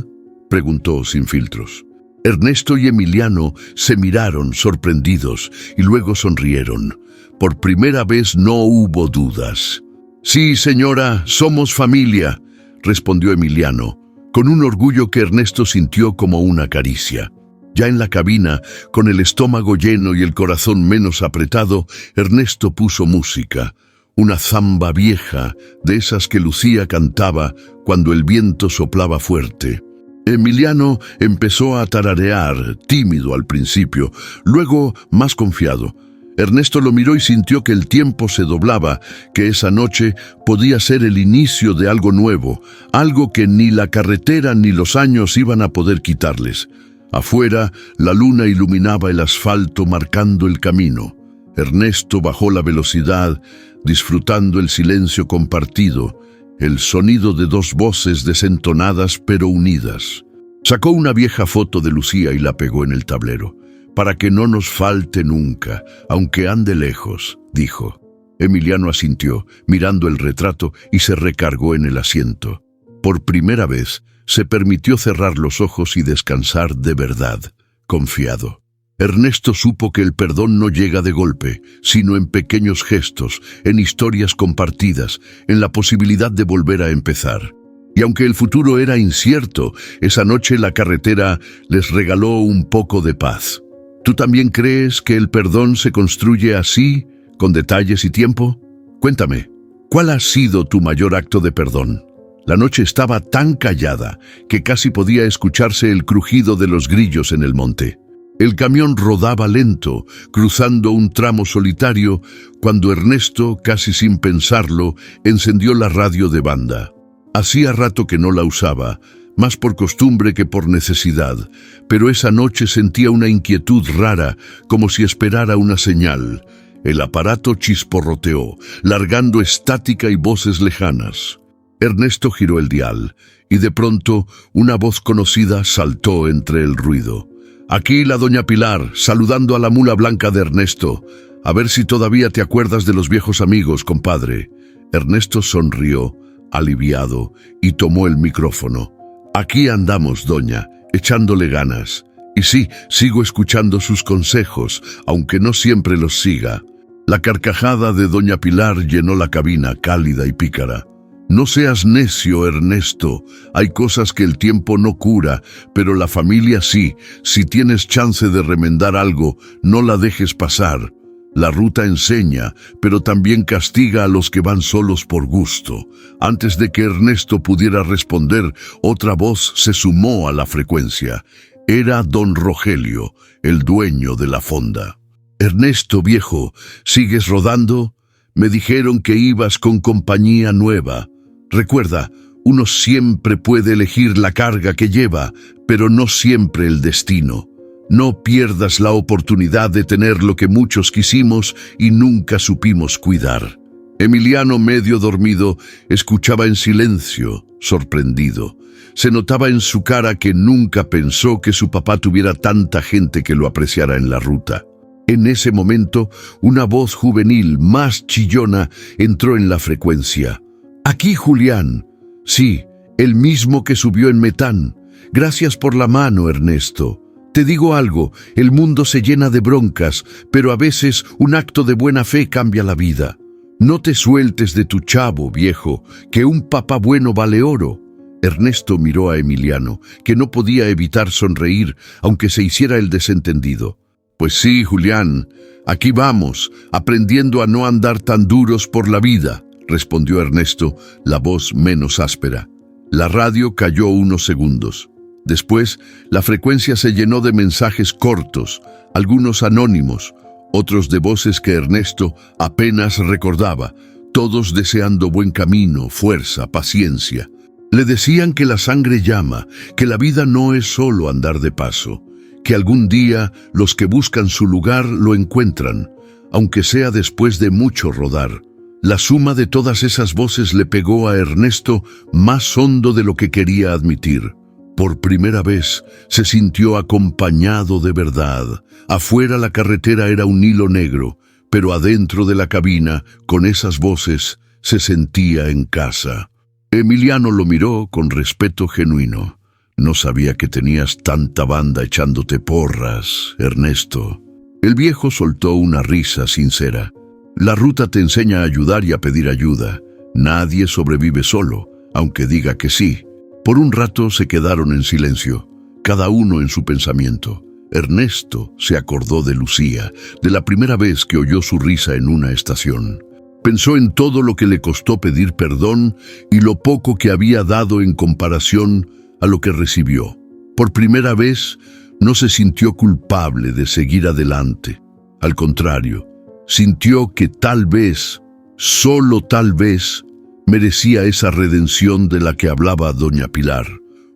S1: preguntó sin filtros. Ernesto y Emiliano se miraron sorprendidos y luego sonrieron. Por primera vez no hubo dudas. «Sí, señora, somos familia», respondió Emiliano, con un orgullo que Ernesto sintió como una caricia. Ya en la cabina, con el estómago lleno y el corazón menos apretado, Ernesto puso música. Una zamba vieja, de esas que Lucía cantaba cuando el viento soplaba fuerte. Emiliano empezó a tararear, tímido al principio, luego más confiado. Ernesto lo miró y sintió que el tiempo se doblaba, que esa noche podía ser el inicio de algo nuevo, algo que ni la carretera ni los años iban a poder quitarles. Afuera, la luna iluminaba el asfalto marcando el camino. Ernesto bajó la velocidad, disfrutando el silencio compartido, el sonido de dos voces desentonadas pero unidas. Sacó una vieja foto de Lucía y la pegó en el tablero. «Para que no nos falte nunca, aunque ande lejos», dijo. Emiliano asintió, mirando el retrato, y se recargó en el asiento. Por primera vez, se permitió cerrar los ojos y descansar de verdad, confiado. Ernesto supo que el perdón no llega de golpe, sino en pequeños gestos, en historias compartidas, en la posibilidad de volver a empezar. Y aunque el futuro era incierto, esa noche la carretera les regaló un poco de paz. ¿Tú también crees que el perdón se construye así, con detalles y tiempo? Cuéntame, ¿cuál ha sido tu mayor acto de perdón? La noche estaba tan callada que casi podía escucharse el crujido de los grillos en el monte. El camión rodaba lento, cruzando un tramo solitario, cuando Ernesto, casi sin pensarlo, encendió la radio de banda. Hacía rato que no la usaba, más por costumbre que por necesidad, pero esa noche sentía una inquietud rara, como si esperara una señal. El aparato chisporroteó, largando estática y voces lejanas. Ernesto giró el dial, y de pronto una voz conocida saltó entre el ruido. Aquí la doña Pilar, saludando a la mula blanca de Ernesto. A ver si todavía te acuerdas de los viejos amigos, compadre. Ernesto sonrió, aliviado, y tomó el micrófono. Aquí andamos, doña, echándole ganas. Y sí, sigo escuchando sus consejos, aunque no siempre los siga. La carcajada de doña Pilar llenó la cabina, cálida y pícara. No seas necio, Ernesto. Hay cosas que el tiempo no cura, pero la familia sí. Si tienes chance de remendar algo, no la dejes pasar. La ruta enseña, pero también castiga a los que van solos por gusto. Antes de que Ernesto pudiera responder, otra voz se sumó a la frecuencia. Era don Rogelio, el dueño de la fonda. Ernesto, viejo, ¿sigues rodando? Me dijeron que ibas con compañía nueva. Recuerda, uno siempre puede elegir la carga que lleva, pero no siempre el destino. No pierdas la oportunidad de tener lo que muchos quisimos y nunca supimos cuidar. Emiliano, medio dormido, escuchaba en silencio, sorprendido. Se notaba en su cara que nunca pensó que su papá tuviera tanta gente que lo apreciara en la ruta. En ese momento, una voz juvenil, más chillona, entró en la frecuencia. Aquí, Julián. Sí, el mismo que subió en Metán. Gracias por la mano, Ernesto. Te digo algo, el mundo se llena de broncas, pero a veces un acto de buena fe cambia la vida. No te sueltes de tu chavo, viejo, que un papá bueno vale oro. Ernesto miró a Emiliano, que no podía evitar sonreír, aunque se hiciera el desentendido. Pues sí, Julián, aquí vamos, aprendiendo a no andar tan duros por la vida, respondió Ernesto, la voz menos áspera. La radio calló unos segundos. Después, la frecuencia se llenó de mensajes cortos, algunos anónimos, otros de voces que Ernesto apenas recordaba, todos deseando buen camino, fuerza, paciencia. Le decían que la sangre llama, que la vida no es solo andar de paso, que algún día los que buscan su lugar lo encuentran, aunque sea después de mucho rodar. La suma de todas esas voces le pegó a Ernesto más hondo de lo que quería admitir. Por primera vez se sintió acompañado de verdad. Afuera la carretera era un hilo negro, pero adentro de la cabina, con esas voces, se sentía en casa. Emiliano lo miró con respeto genuino. No sabía que tenías tanta banda echándote porras, Ernesto. El viejo soltó una risa sincera. La ruta te enseña a ayudar y a pedir ayuda. Nadie sobrevive solo, aunque diga que sí. Por un rato se quedaron en silencio, cada uno en su pensamiento. Ernesto se acordó de Lucía, de la primera vez que oyó su risa en una estación. Pensó en todo lo que le costó pedir perdón y lo poco que había dado en comparación a lo que recibió. Por primera vez, no se sintió culpable de seguir adelante. Al contrario, sintió que tal vez, solo tal vez, merecía esa redención de la que hablaba doña Pilar.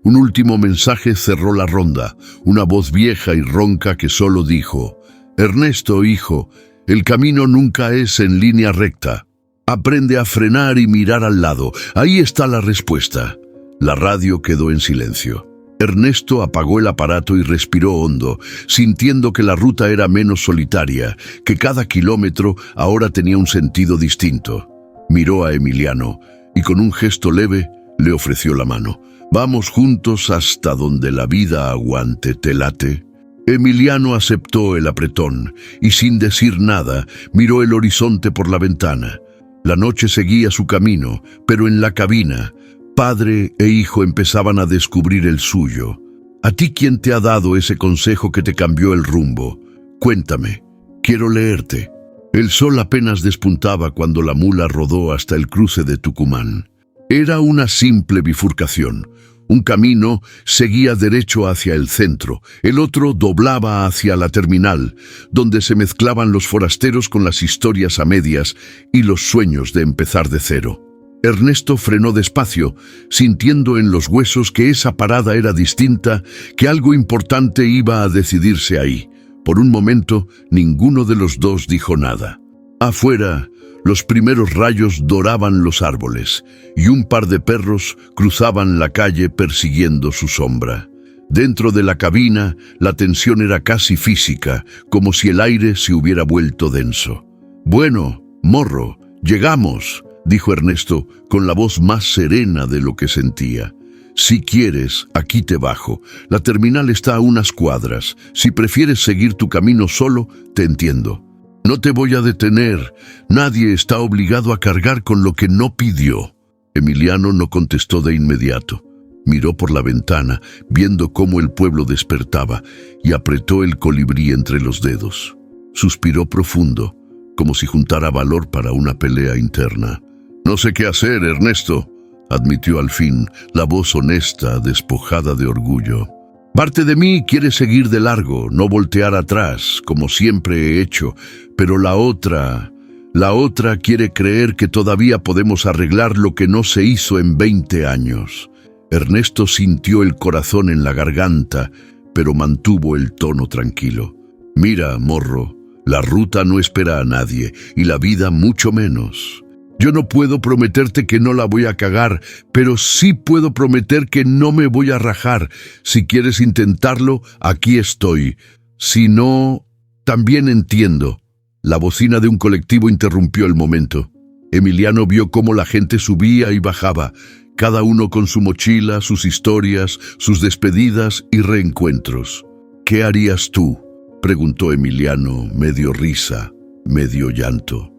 S1: Un último mensaje cerró la ronda, una voz vieja y ronca que solo dijo: Ernesto, hijo, el camino nunca es en línea recta. Aprende a frenar y mirar al lado. Ahí está la respuesta. La radio quedó en silencio. Ernesto apagó el aparato y respiró hondo, sintiendo que la ruta era menos solitaria, que cada kilómetro ahora tenía un sentido distinto. Miró a Emiliano y con un gesto leve le ofreció la mano. Vamos juntos hasta donde la vida aguante, ¿te late? Emiliano aceptó el apretón y sin decir nada miró el horizonte por la ventana. La noche seguía su camino, pero en la cabina, padre e hijo empezaban a descubrir el suyo. ¿A ti quién te ha dado ese consejo que te cambió el rumbo? Cuéntame, quiero leerte. El sol apenas despuntaba cuando la mula rodó hasta el cruce de Tucumán. Era una simple bifurcación. Un camino seguía derecho hacia el centro, el otro doblaba hacia la terminal, donde se mezclaban los forasteros con las historias a medias y los sueños de empezar de cero. Ernesto frenó despacio, sintiendo en los huesos que esa parada era distinta, que algo importante iba a decidirse ahí. Por un momento, ninguno de los dos dijo nada. Afuera, los primeros rayos doraban los árboles, y un par de perros cruzaban la calle persiguiendo su sombra. Dentro de la cabina, la tensión era casi física, como si el aire se hubiera vuelto denso. «Bueno, morro, llegamos», dijo Ernesto, con la voz más serena de lo que sentía. «Si quieres, aquí te bajo. La terminal está a unas cuadras. Si prefieres seguir tu camino solo, te entiendo. No te voy a detener. Nadie está obligado a cargar con lo que no pidió». Emiliano no contestó de inmediato. Miró por la ventana, viendo cómo el pueblo despertaba, y apretó el colibrí entre los dedos. Suspiró profundo, como si juntara valor para una pelea interna. «No sé qué hacer, Ernesto», admitió al fin, la voz honesta, despojada de orgullo. «Parte de mí quiere seguir de largo, no voltear atrás, como siempre he hecho, pero la otra quiere creer que todavía podemos arreglar lo que no se hizo en 20 años». Ernesto sintió el corazón en la garganta, pero mantuvo el tono tranquilo. «Mira, morro, la ruta no espera a nadie, y la vida mucho menos. Yo no puedo prometerte que no la voy a cagar, pero sí puedo prometer que no me voy a rajar. Si quieres intentarlo, aquí estoy. Si no, también entiendo». La bocina de un colectivo interrumpió el momento. Emiliano vio cómo la gente subía y bajaba, cada uno con su mochila, sus historias, sus despedidas y reencuentros. «¿Qué harías tú?», preguntó Emiliano, medio risa, medio llanto.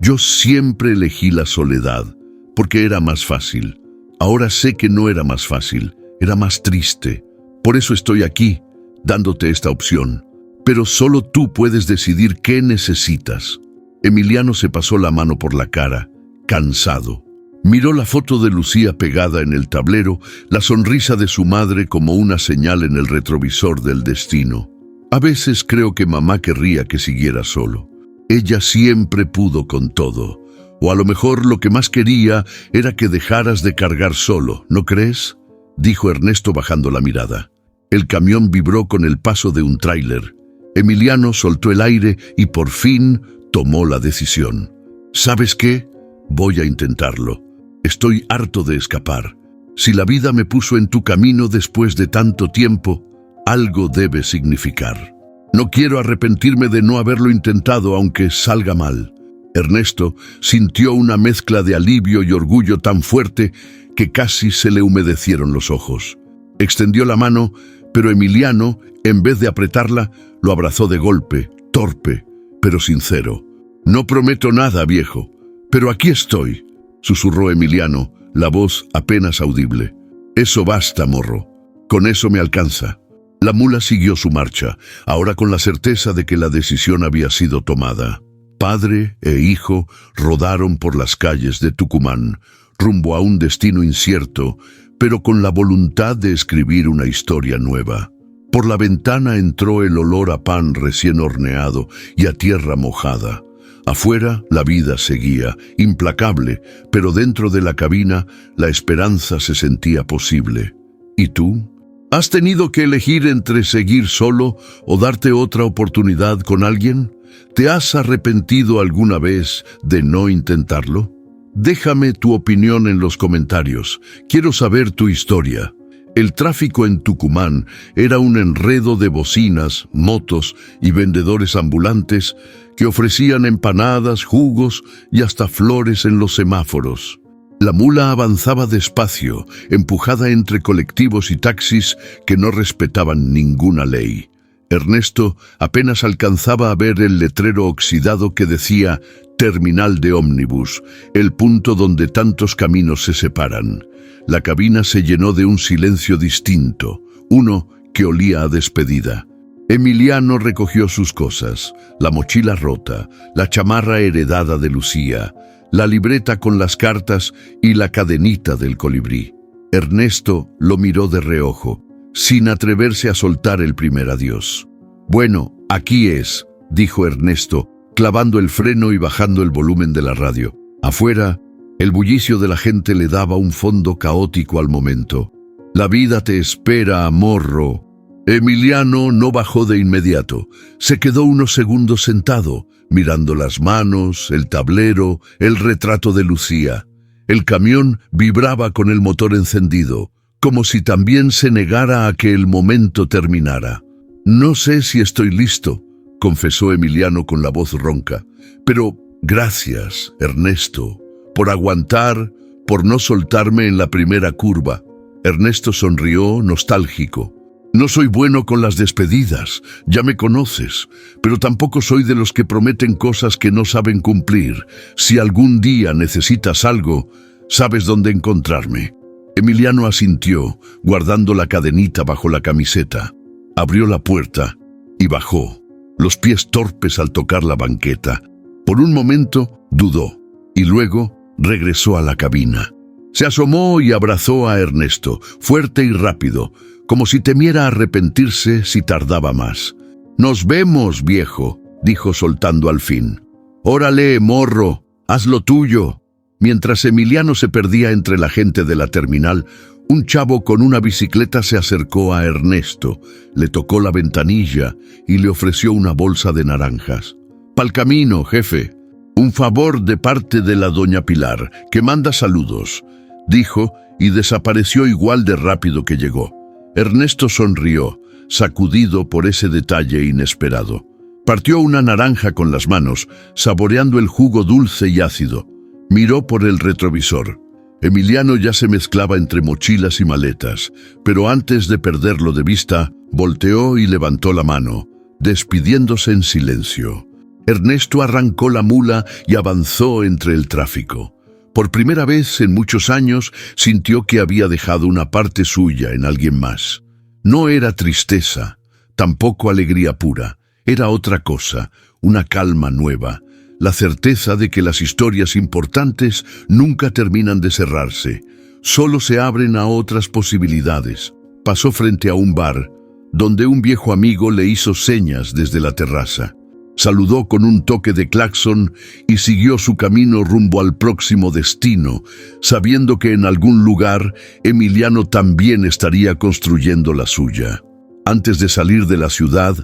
S1: Yo siempre elegí la soledad, porque era más fácil. Ahora sé que no era más fácil, era más triste. Por eso estoy aquí, dándote esta opción. Pero solo tú puedes decidir qué necesitas». Emiliano se pasó la mano por la cara, cansado. Miró la foto de Lucía pegada en el tablero, la sonrisa de su madre como una señal en el retrovisor del destino. «A veces creo que mamá querría que siguiera solo. Ella siempre pudo con todo. O a lo mejor lo que más quería era que dejaras de cargar solo, ¿no crees?», dijo Ernesto bajando la mirada. El camión vibró con el paso de un tráiler. Emiliano soltó el aire y por fin tomó la decisión. «¿Sabes qué? Voy a intentarlo. Estoy harto de escapar. Si la vida me puso en tu camino después de tanto tiempo, algo debe significar. No quiero arrepentirme de no haberlo intentado aunque salga mal». Ernesto sintió una mezcla de alivio y orgullo tan fuerte que casi se le humedecieron los ojos. Extendió la mano, pero Emiliano, en vez de apretarla, lo abrazó de golpe, torpe, pero sincero. «No prometo nada, viejo, pero aquí estoy», susurró Emiliano, la voz apenas audible. «Eso basta, morro. Con eso me alcanza». La mula siguió su marcha, ahora con la certeza de que la decisión había sido tomada. Padre e hijo rodaron por las calles de Tucumán, rumbo a un destino incierto, pero con la voluntad de escribir una historia nueva. Por la ventana entró el olor a pan recién horneado y a tierra mojada. Afuera la vida seguía, implacable, pero dentro de la cabina la esperanza se sentía posible. ¿Y tú? ¿Has tenido que elegir entre seguir solo o darte otra oportunidad con alguien? ¿Te has arrepentido alguna vez de no intentarlo? Déjame tu opinión en los comentarios. Quiero saber tu historia. El tráfico en Tucumán era un enredo de bocinas, motos y vendedores ambulantes que ofrecían empanadas, jugos y hasta flores en los semáforos. La mula avanzaba despacio, empujada entre colectivos y taxis que no respetaban ninguna ley. Ernesto apenas alcanzaba a ver el letrero oxidado que decía «Terminal de ómnibus», el punto donde tantos caminos se separan. La cabina se llenó de un silencio distinto, uno que olía a despedida. Emiliano recogió sus cosas, la mochila rota, la chamarra heredada de Lucía, la libreta con las cartas y la cadenita del colibrí. Ernesto lo miró de reojo, sin atreverse a soltar el primer adiós. «Bueno, aquí es», dijo Ernesto, clavando el freno y bajando el volumen de la radio. Afuera, el bullicio de la gente le daba un fondo caótico al momento. «La vida te espera, morro». Emiliano no bajó de inmediato. Se quedó unos segundos sentado, mirando las manos, el tablero, el retrato de Lucía. El camión vibraba con el motor encendido, como si también se negara a que el momento terminara. «No sé si estoy listo», confesó Emiliano con la voz ronca. «Pero gracias, Ernesto, por aguantar, por no soltarme en la primera curva». Ernesto sonrió, nostálgico. «No soy bueno con las despedidas, ya me conoces, pero tampoco soy de los que prometen cosas que no saben cumplir. Si algún día necesitas algo, sabes dónde encontrarme». Emiliano asintió, guardando la cadenita bajo la camiseta. Abrió la puerta y bajó, los pies torpes al tocar la banqueta. Por un momento dudó y luego regresó a la cabina. Se asomó y abrazó a Ernesto, fuerte y rápido, como si temiera arrepentirse si tardaba más. «Nos vemos, viejo», dijo soltando al fin. «Órale, morro, haz lo tuyo». Mientras Emiliano se perdía entre la gente de la terminal, un chavo con una bicicleta se acercó a Ernesto, le tocó la ventanilla y le ofreció una bolsa de naranjas. «Pa'l camino, jefe. Un favor de parte de la doña Pilar, que manda saludos», dijo y desapareció igual de rápido que llegó. Ernesto sonrió, sacudido por ese detalle inesperado. Partió una naranja con las manos, saboreando el jugo dulce y ácido. Miró por el retrovisor. Emiliano ya se mezclaba entre mochilas y maletas, pero antes de perderlo de vista, volteó y levantó la mano, despidiéndose en silencio. Ernesto arrancó la mula y avanzó entre el tráfico. Por primera vez en muchos años sintió que había dejado una parte suya en alguien más. No era tristeza, tampoco alegría pura, era otra cosa, una calma nueva, la certeza de que las historias importantes nunca terminan de cerrarse, solo se abren a otras posibilidades. Pasó frente a un bar, donde un viejo amigo le hizo señas desde la terraza. Saludó con un toque de claxon y siguió su camino rumbo al próximo destino, sabiendo que en algún lugar Emiliano también estaría construyendo la suya. Antes de salir de la ciudad,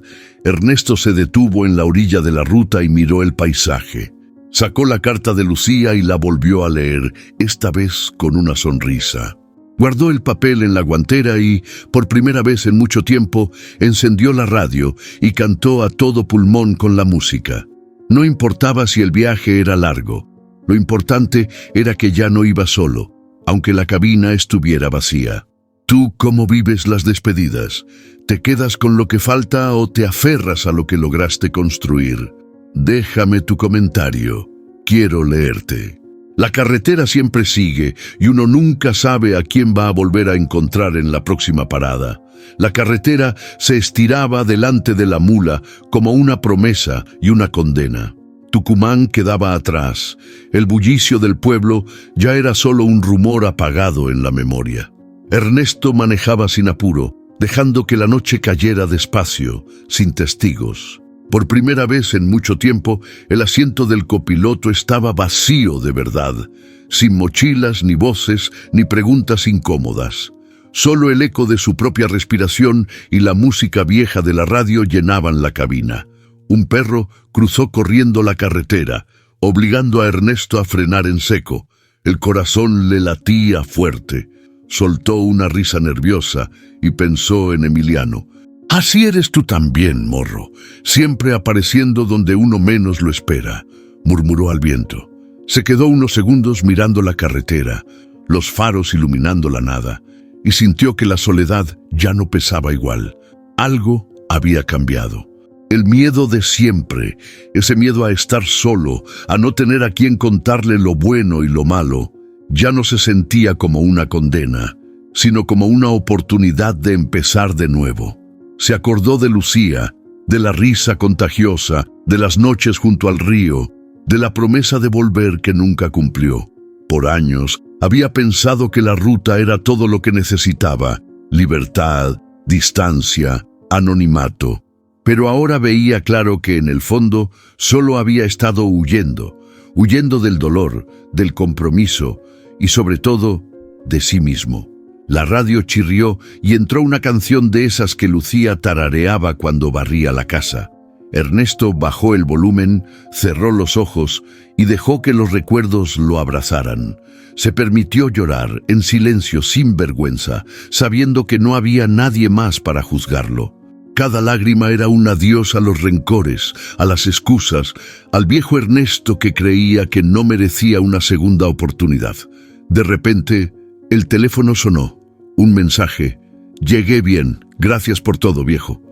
S1: Ernesto se detuvo en la orilla de la ruta y miró el paisaje. Sacó la carta de Lucía y la volvió a leer, esta vez con una sonrisa. Guardó el papel en la guantera y, por primera vez en mucho tiempo, encendió la radio y cantó a todo pulmón con la música. No importaba si el viaje era largo. Lo importante era que ya no iba solo, aunque la cabina estuviera vacía. ¿Tú cómo vives las despedidas? ¿Te quedas con lo que falta o te aferras a lo que lograste construir? Déjame tu comentario. Quiero leerte. La carretera siempre sigue y uno nunca sabe a quién va a volver a encontrar en la próxima parada. La carretera se estiraba delante de la mula como una promesa y una condena. Tucumán quedaba atrás. El bullicio del pueblo ya era solo un rumor apagado en la memoria. Ernesto manejaba sin apuro, dejando que la noche cayera despacio, sin testigos. Por primera vez en mucho tiempo, el asiento del copiloto estaba vacío de verdad, sin mochilas, ni voces, ni preguntas incómodas. Solo el eco de su propia respiración y la música vieja de la radio llenaban la cabina. Un perro cruzó corriendo la carretera, obligando a Ernesto a frenar en seco. El corazón le latía fuerte. Soltó una risa nerviosa y pensó en Emiliano. «Así eres tú también, morro, siempre apareciendo donde uno menos lo espera», murmuró al viento. Se quedó unos segundos mirando la carretera, los faros iluminando la nada, y sintió que la soledad ya no pesaba igual. Algo había cambiado. El miedo de siempre, ese miedo a estar solo, a no tener a quien contarle lo bueno y lo malo, ya no se sentía como una condena, sino como una oportunidad de empezar de nuevo. Se acordó de Lucía, de la risa contagiosa, de las noches junto al río, de la promesa de volver que nunca cumplió. Por años había pensado que la ruta era todo lo que necesitaba: libertad, distancia, anonimato. Pero ahora veía claro que en el fondo solo había estado huyendo del dolor, del compromiso y sobre todo de sí mismo. La radio chirrió y entró una canción de esas que Lucía tarareaba cuando barría la casa. Ernesto bajó el volumen, cerró los ojos y dejó que los recuerdos lo abrazaran. Se permitió llorar en silencio, sin vergüenza, sabiendo que no había nadie más para juzgarlo. Cada lágrima era un adiós a los rencores, a las excusas, al viejo Ernesto que creía que no merecía una segunda oportunidad. De repente, el teléfono sonó. Un mensaje: «Llegué bien, gracias por todo, viejo».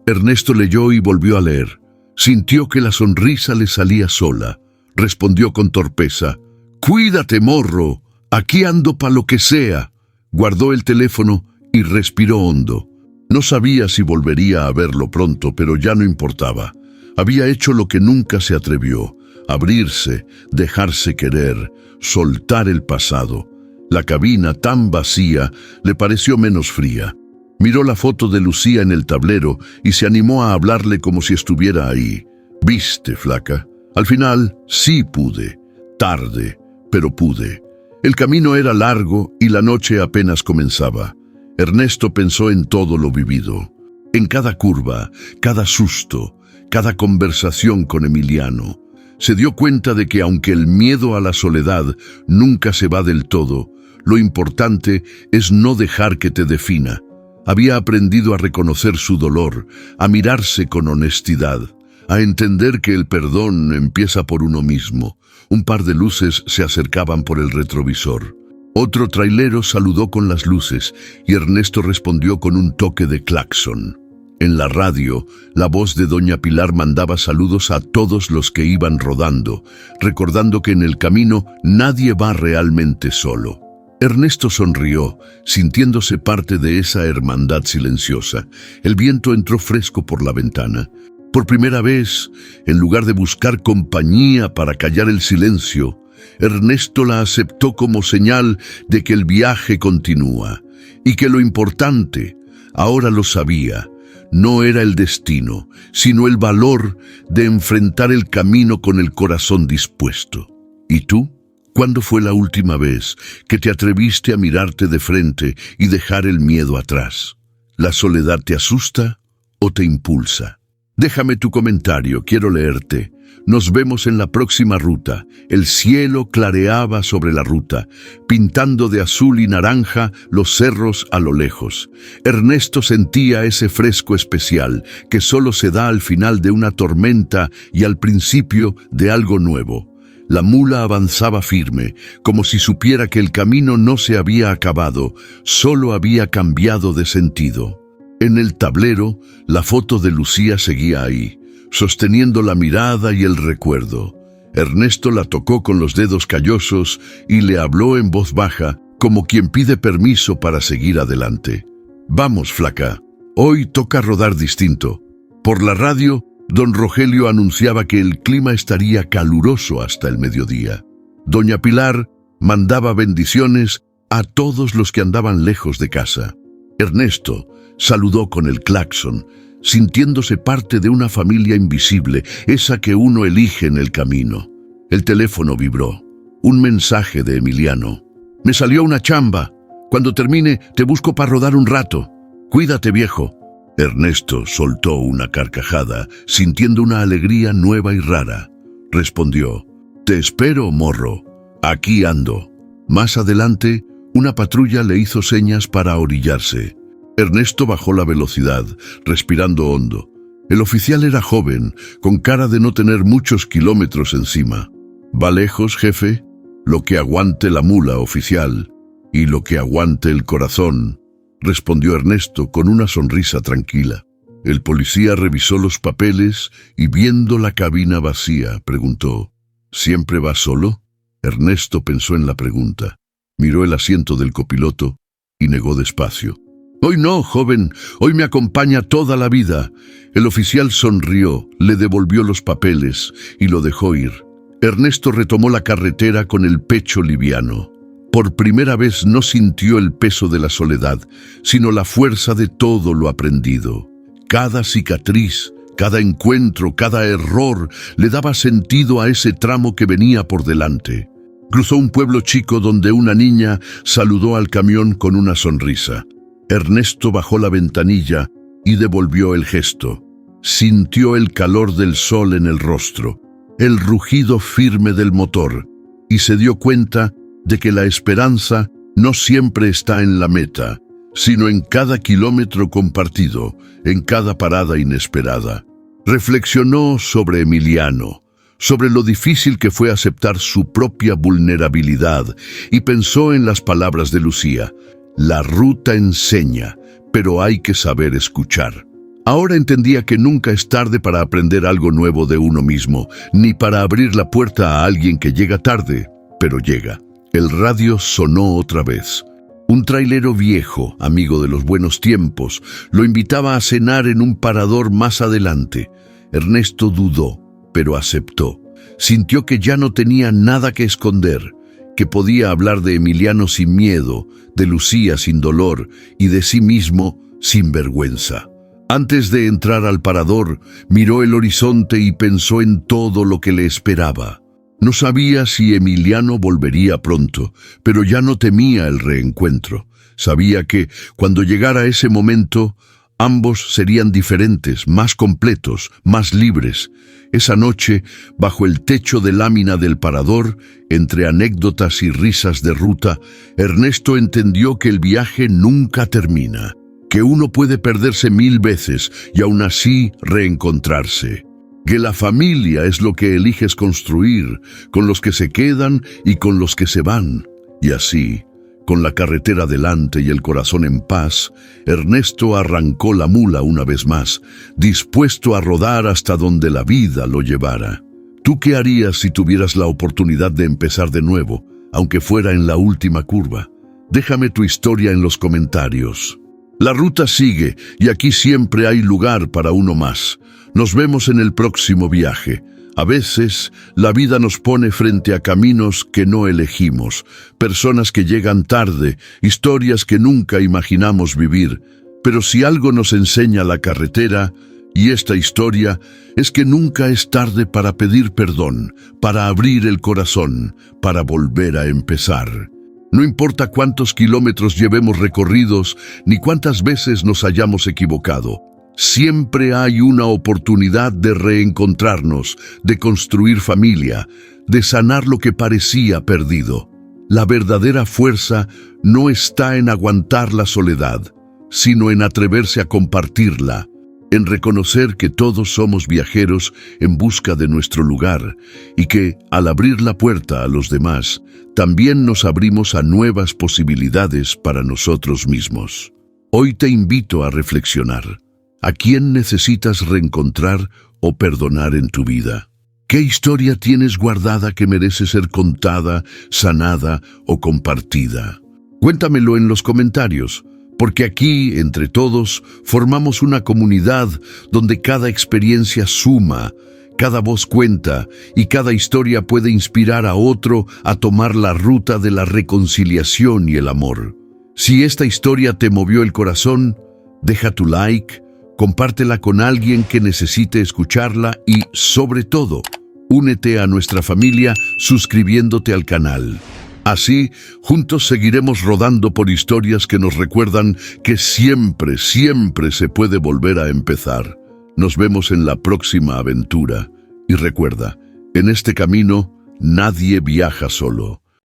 S1: Ernesto leyó y volvió a leer. Sintió que la sonrisa le salía sola. Respondió con torpeza: «Cuídate, morro, aquí ando pa' lo que sea». Guardó el teléfono y respiró hondo. No sabía si volvería a verlo pronto, pero ya no importaba. Había hecho lo que nunca se atrevió: abrirse, dejarse querer, soltar el pasado. La cabina, tan vacía, le pareció menos fría. Miró la foto de Lucía en el tablero y se animó a hablarle como si estuviera ahí. «Viste, flaca, al final sí pude. Tarde, pero pude». El camino era largo y la noche apenas comenzaba. Ernesto pensó en todo lo vivido, en cada curva, cada susto, cada conversación con Emiliano. Se dio cuenta de que aunque el miedo a la soledad nunca se va del todo, lo importante es no dejar que te defina. Había aprendido a reconocer su dolor, a mirarse con honestidad, a entender que el perdón empieza por uno mismo. Un par de luces se acercaban por el retrovisor. Otro trailero saludó con las luces y Ernesto respondió con un toque de claxon. En la radio, la voz de doña Pilar mandaba saludos a todos los que iban rodando, recordando que en el camino nadie va realmente solo. Ernesto sonrió, sintiéndose parte de esa hermandad silenciosa. El viento entró fresco por la ventana. Por primera vez, en lugar de buscar compañía para callar el silencio, Ernesto la aceptó como señal de que el viaje continúa y que lo importante, ahora lo sabía, no era el destino, sino el valor de enfrentar el camino con el corazón dispuesto. ¿Y tú? ¿Cuándo fue la última vez que te atreviste a mirarte de frente y dejar el miedo atrás? ¿La soledad te asusta o te impulsa? Déjame tu comentario, quiero leerte. Nos vemos en la próxima ruta. El cielo clareaba sobre la ruta, pintando de azul y naranja los cerros a lo lejos. Ernesto sentía ese fresco especial que solo se da al final de una tormenta y al principio de algo nuevo. La mula avanzaba firme, como si supiera que el camino no se había acabado, solo había cambiado de sentido. En el tablero, la foto de Lucía seguía ahí, sosteniendo la mirada y el recuerdo. Ernesto la tocó con los dedos callosos y le habló en voz baja, como quien pide permiso para seguir adelante. «Vamos, flaca, hoy toca rodar distinto». Por la radio, don Rogelio anunciaba que el clima estaría caluroso hasta el mediodía. Doña Pilar mandaba bendiciones a todos los que andaban lejos de casa. Ernesto saludó con el claxon, sintiéndose parte de una familia invisible, esa que uno elige en el camino. El teléfono vibró. Un mensaje de Emiliano. «Me salió una chamba. Cuando termine, te busco para rodar un rato. Cuídate, viejo». Ernesto soltó una carcajada, sintiendo una alegría nueva y rara. Respondió: «Te espero, morro. Aquí ando». Más adelante, una patrulla le hizo señas para orillarse. Ernesto bajó la velocidad, respirando hondo. El oficial era joven, con cara de no tener muchos kilómetros encima. «¿Va lejos, jefe?» «Lo que aguante la mula, oficial, y lo que aguante el corazón», respondió Ernesto con una sonrisa tranquila. El policía revisó los papeles y, viendo la cabina vacía, preguntó: «¿Siempre vas solo?» Ernesto pensó en la pregunta, miró el asiento del copiloto y negó despacio. Hoy no, joven, hoy me acompaña toda la vida. El oficial sonrió, le devolvió los papeles y lo dejó ir. Ernesto retomó la carretera con el pecho liviano. Por primera vez no sintió el peso de la soledad, sino la fuerza de todo lo aprendido. Cada cicatriz, cada encuentro, cada error le daba sentido a ese tramo que venía por delante. Cruzó un pueblo chico donde una niña saludó al camión con una sonrisa. Ernesto bajó la ventanilla y devolvió el gesto. Sintió el calor del sol en el rostro, el rugido firme del motor, y se dio cuenta de que la esperanza no siempre está en la meta, sino en cada kilómetro compartido, en cada parada inesperada. Reflexionó sobre Emiliano, sobre lo difícil que fue aceptar su propia vulnerabilidad, y pensó en las palabras de Lucía: la ruta enseña, pero hay que saber escuchar. Ahora entendía que nunca es tarde para aprender algo nuevo de uno mismo, ni para abrir la puerta a alguien que llega tarde, pero llega. El radio sonó otra vez. Un trailero viejo, amigo de los buenos tiempos, lo invitaba a cenar en un parador más adelante. Ernesto dudó, pero aceptó. Sintió que ya no tenía nada que esconder, que podía hablar de Emiliano sin miedo, de Lucía sin dolor y de sí mismo sin vergüenza. Antes de entrar al parador, miró el horizonte y pensó en todo lo que le esperaba. No sabía si Emiliano volvería pronto, pero ya no temía el reencuentro. Sabía que, cuando llegara ese momento, ambos serían diferentes, más completos, más libres. Esa noche, bajo el techo de lámina del parador, entre anécdotas y risas de ruta, Ernesto entendió que el viaje nunca termina, que uno puede perderse 1000 veces y aún así reencontrarse. Que la familia es lo que eliges construir, con los que se quedan y con los que se van. Y así, con la carretera delante y el corazón en paz, Ernesto arrancó la mula una vez más, dispuesto a rodar hasta donde la vida lo llevara. ¿Tú qué harías si tuvieras la oportunidad de empezar de nuevo, aunque fuera en la última curva? Déjame tu historia en los comentarios. La ruta sigue y aquí siempre hay lugar para uno más. Nos vemos en el próximo viaje. A veces, la vida nos pone frente a caminos que no elegimos, personas que llegan tarde, historias que nunca imaginamos vivir. Pero si algo nos enseña la carretera y esta historia, es que nunca es tarde para pedir perdón, para abrir el corazón, para volver a empezar. No importa cuántos kilómetros llevemos recorridos, ni cuántas veces nos hayamos equivocado. Siempre hay una oportunidad de reencontrarnos, de construir familia, de sanar lo que parecía perdido. La verdadera fuerza no está en aguantar la soledad, sino en atreverse a compartirla, en reconocer que todos somos viajeros en busca de nuestro lugar y que, al abrir la puerta a los demás, también nos abrimos a nuevas posibilidades para nosotros mismos. Hoy te invito a reflexionar. ¿A quién necesitas reencontrar o perdonar en tu vida? ¿Qué historia tienes guardada que merece ser contada, sanada o compartida? Cuéntamelo en los comentarios, porque aquí, entre todos, formamos una comunidad donde cada experiencia suma, cada voz cuenta y cada historia puede inspirar a otro a tomar la ruta de la reconciliación y el amor. Si esta historia te movió el corazón, deja tu like, compártela con alguien que necesite escucharla y, sobre todo, únete a nuestra familia suscribiéndote al canal. Así, juntos seguiremos rodando por historias que nos recuerdan que siempre, siempre se puede volver a empezar. Nos vemos en la próxima aventura. Y recuerda, en este camino nadie viaja solo.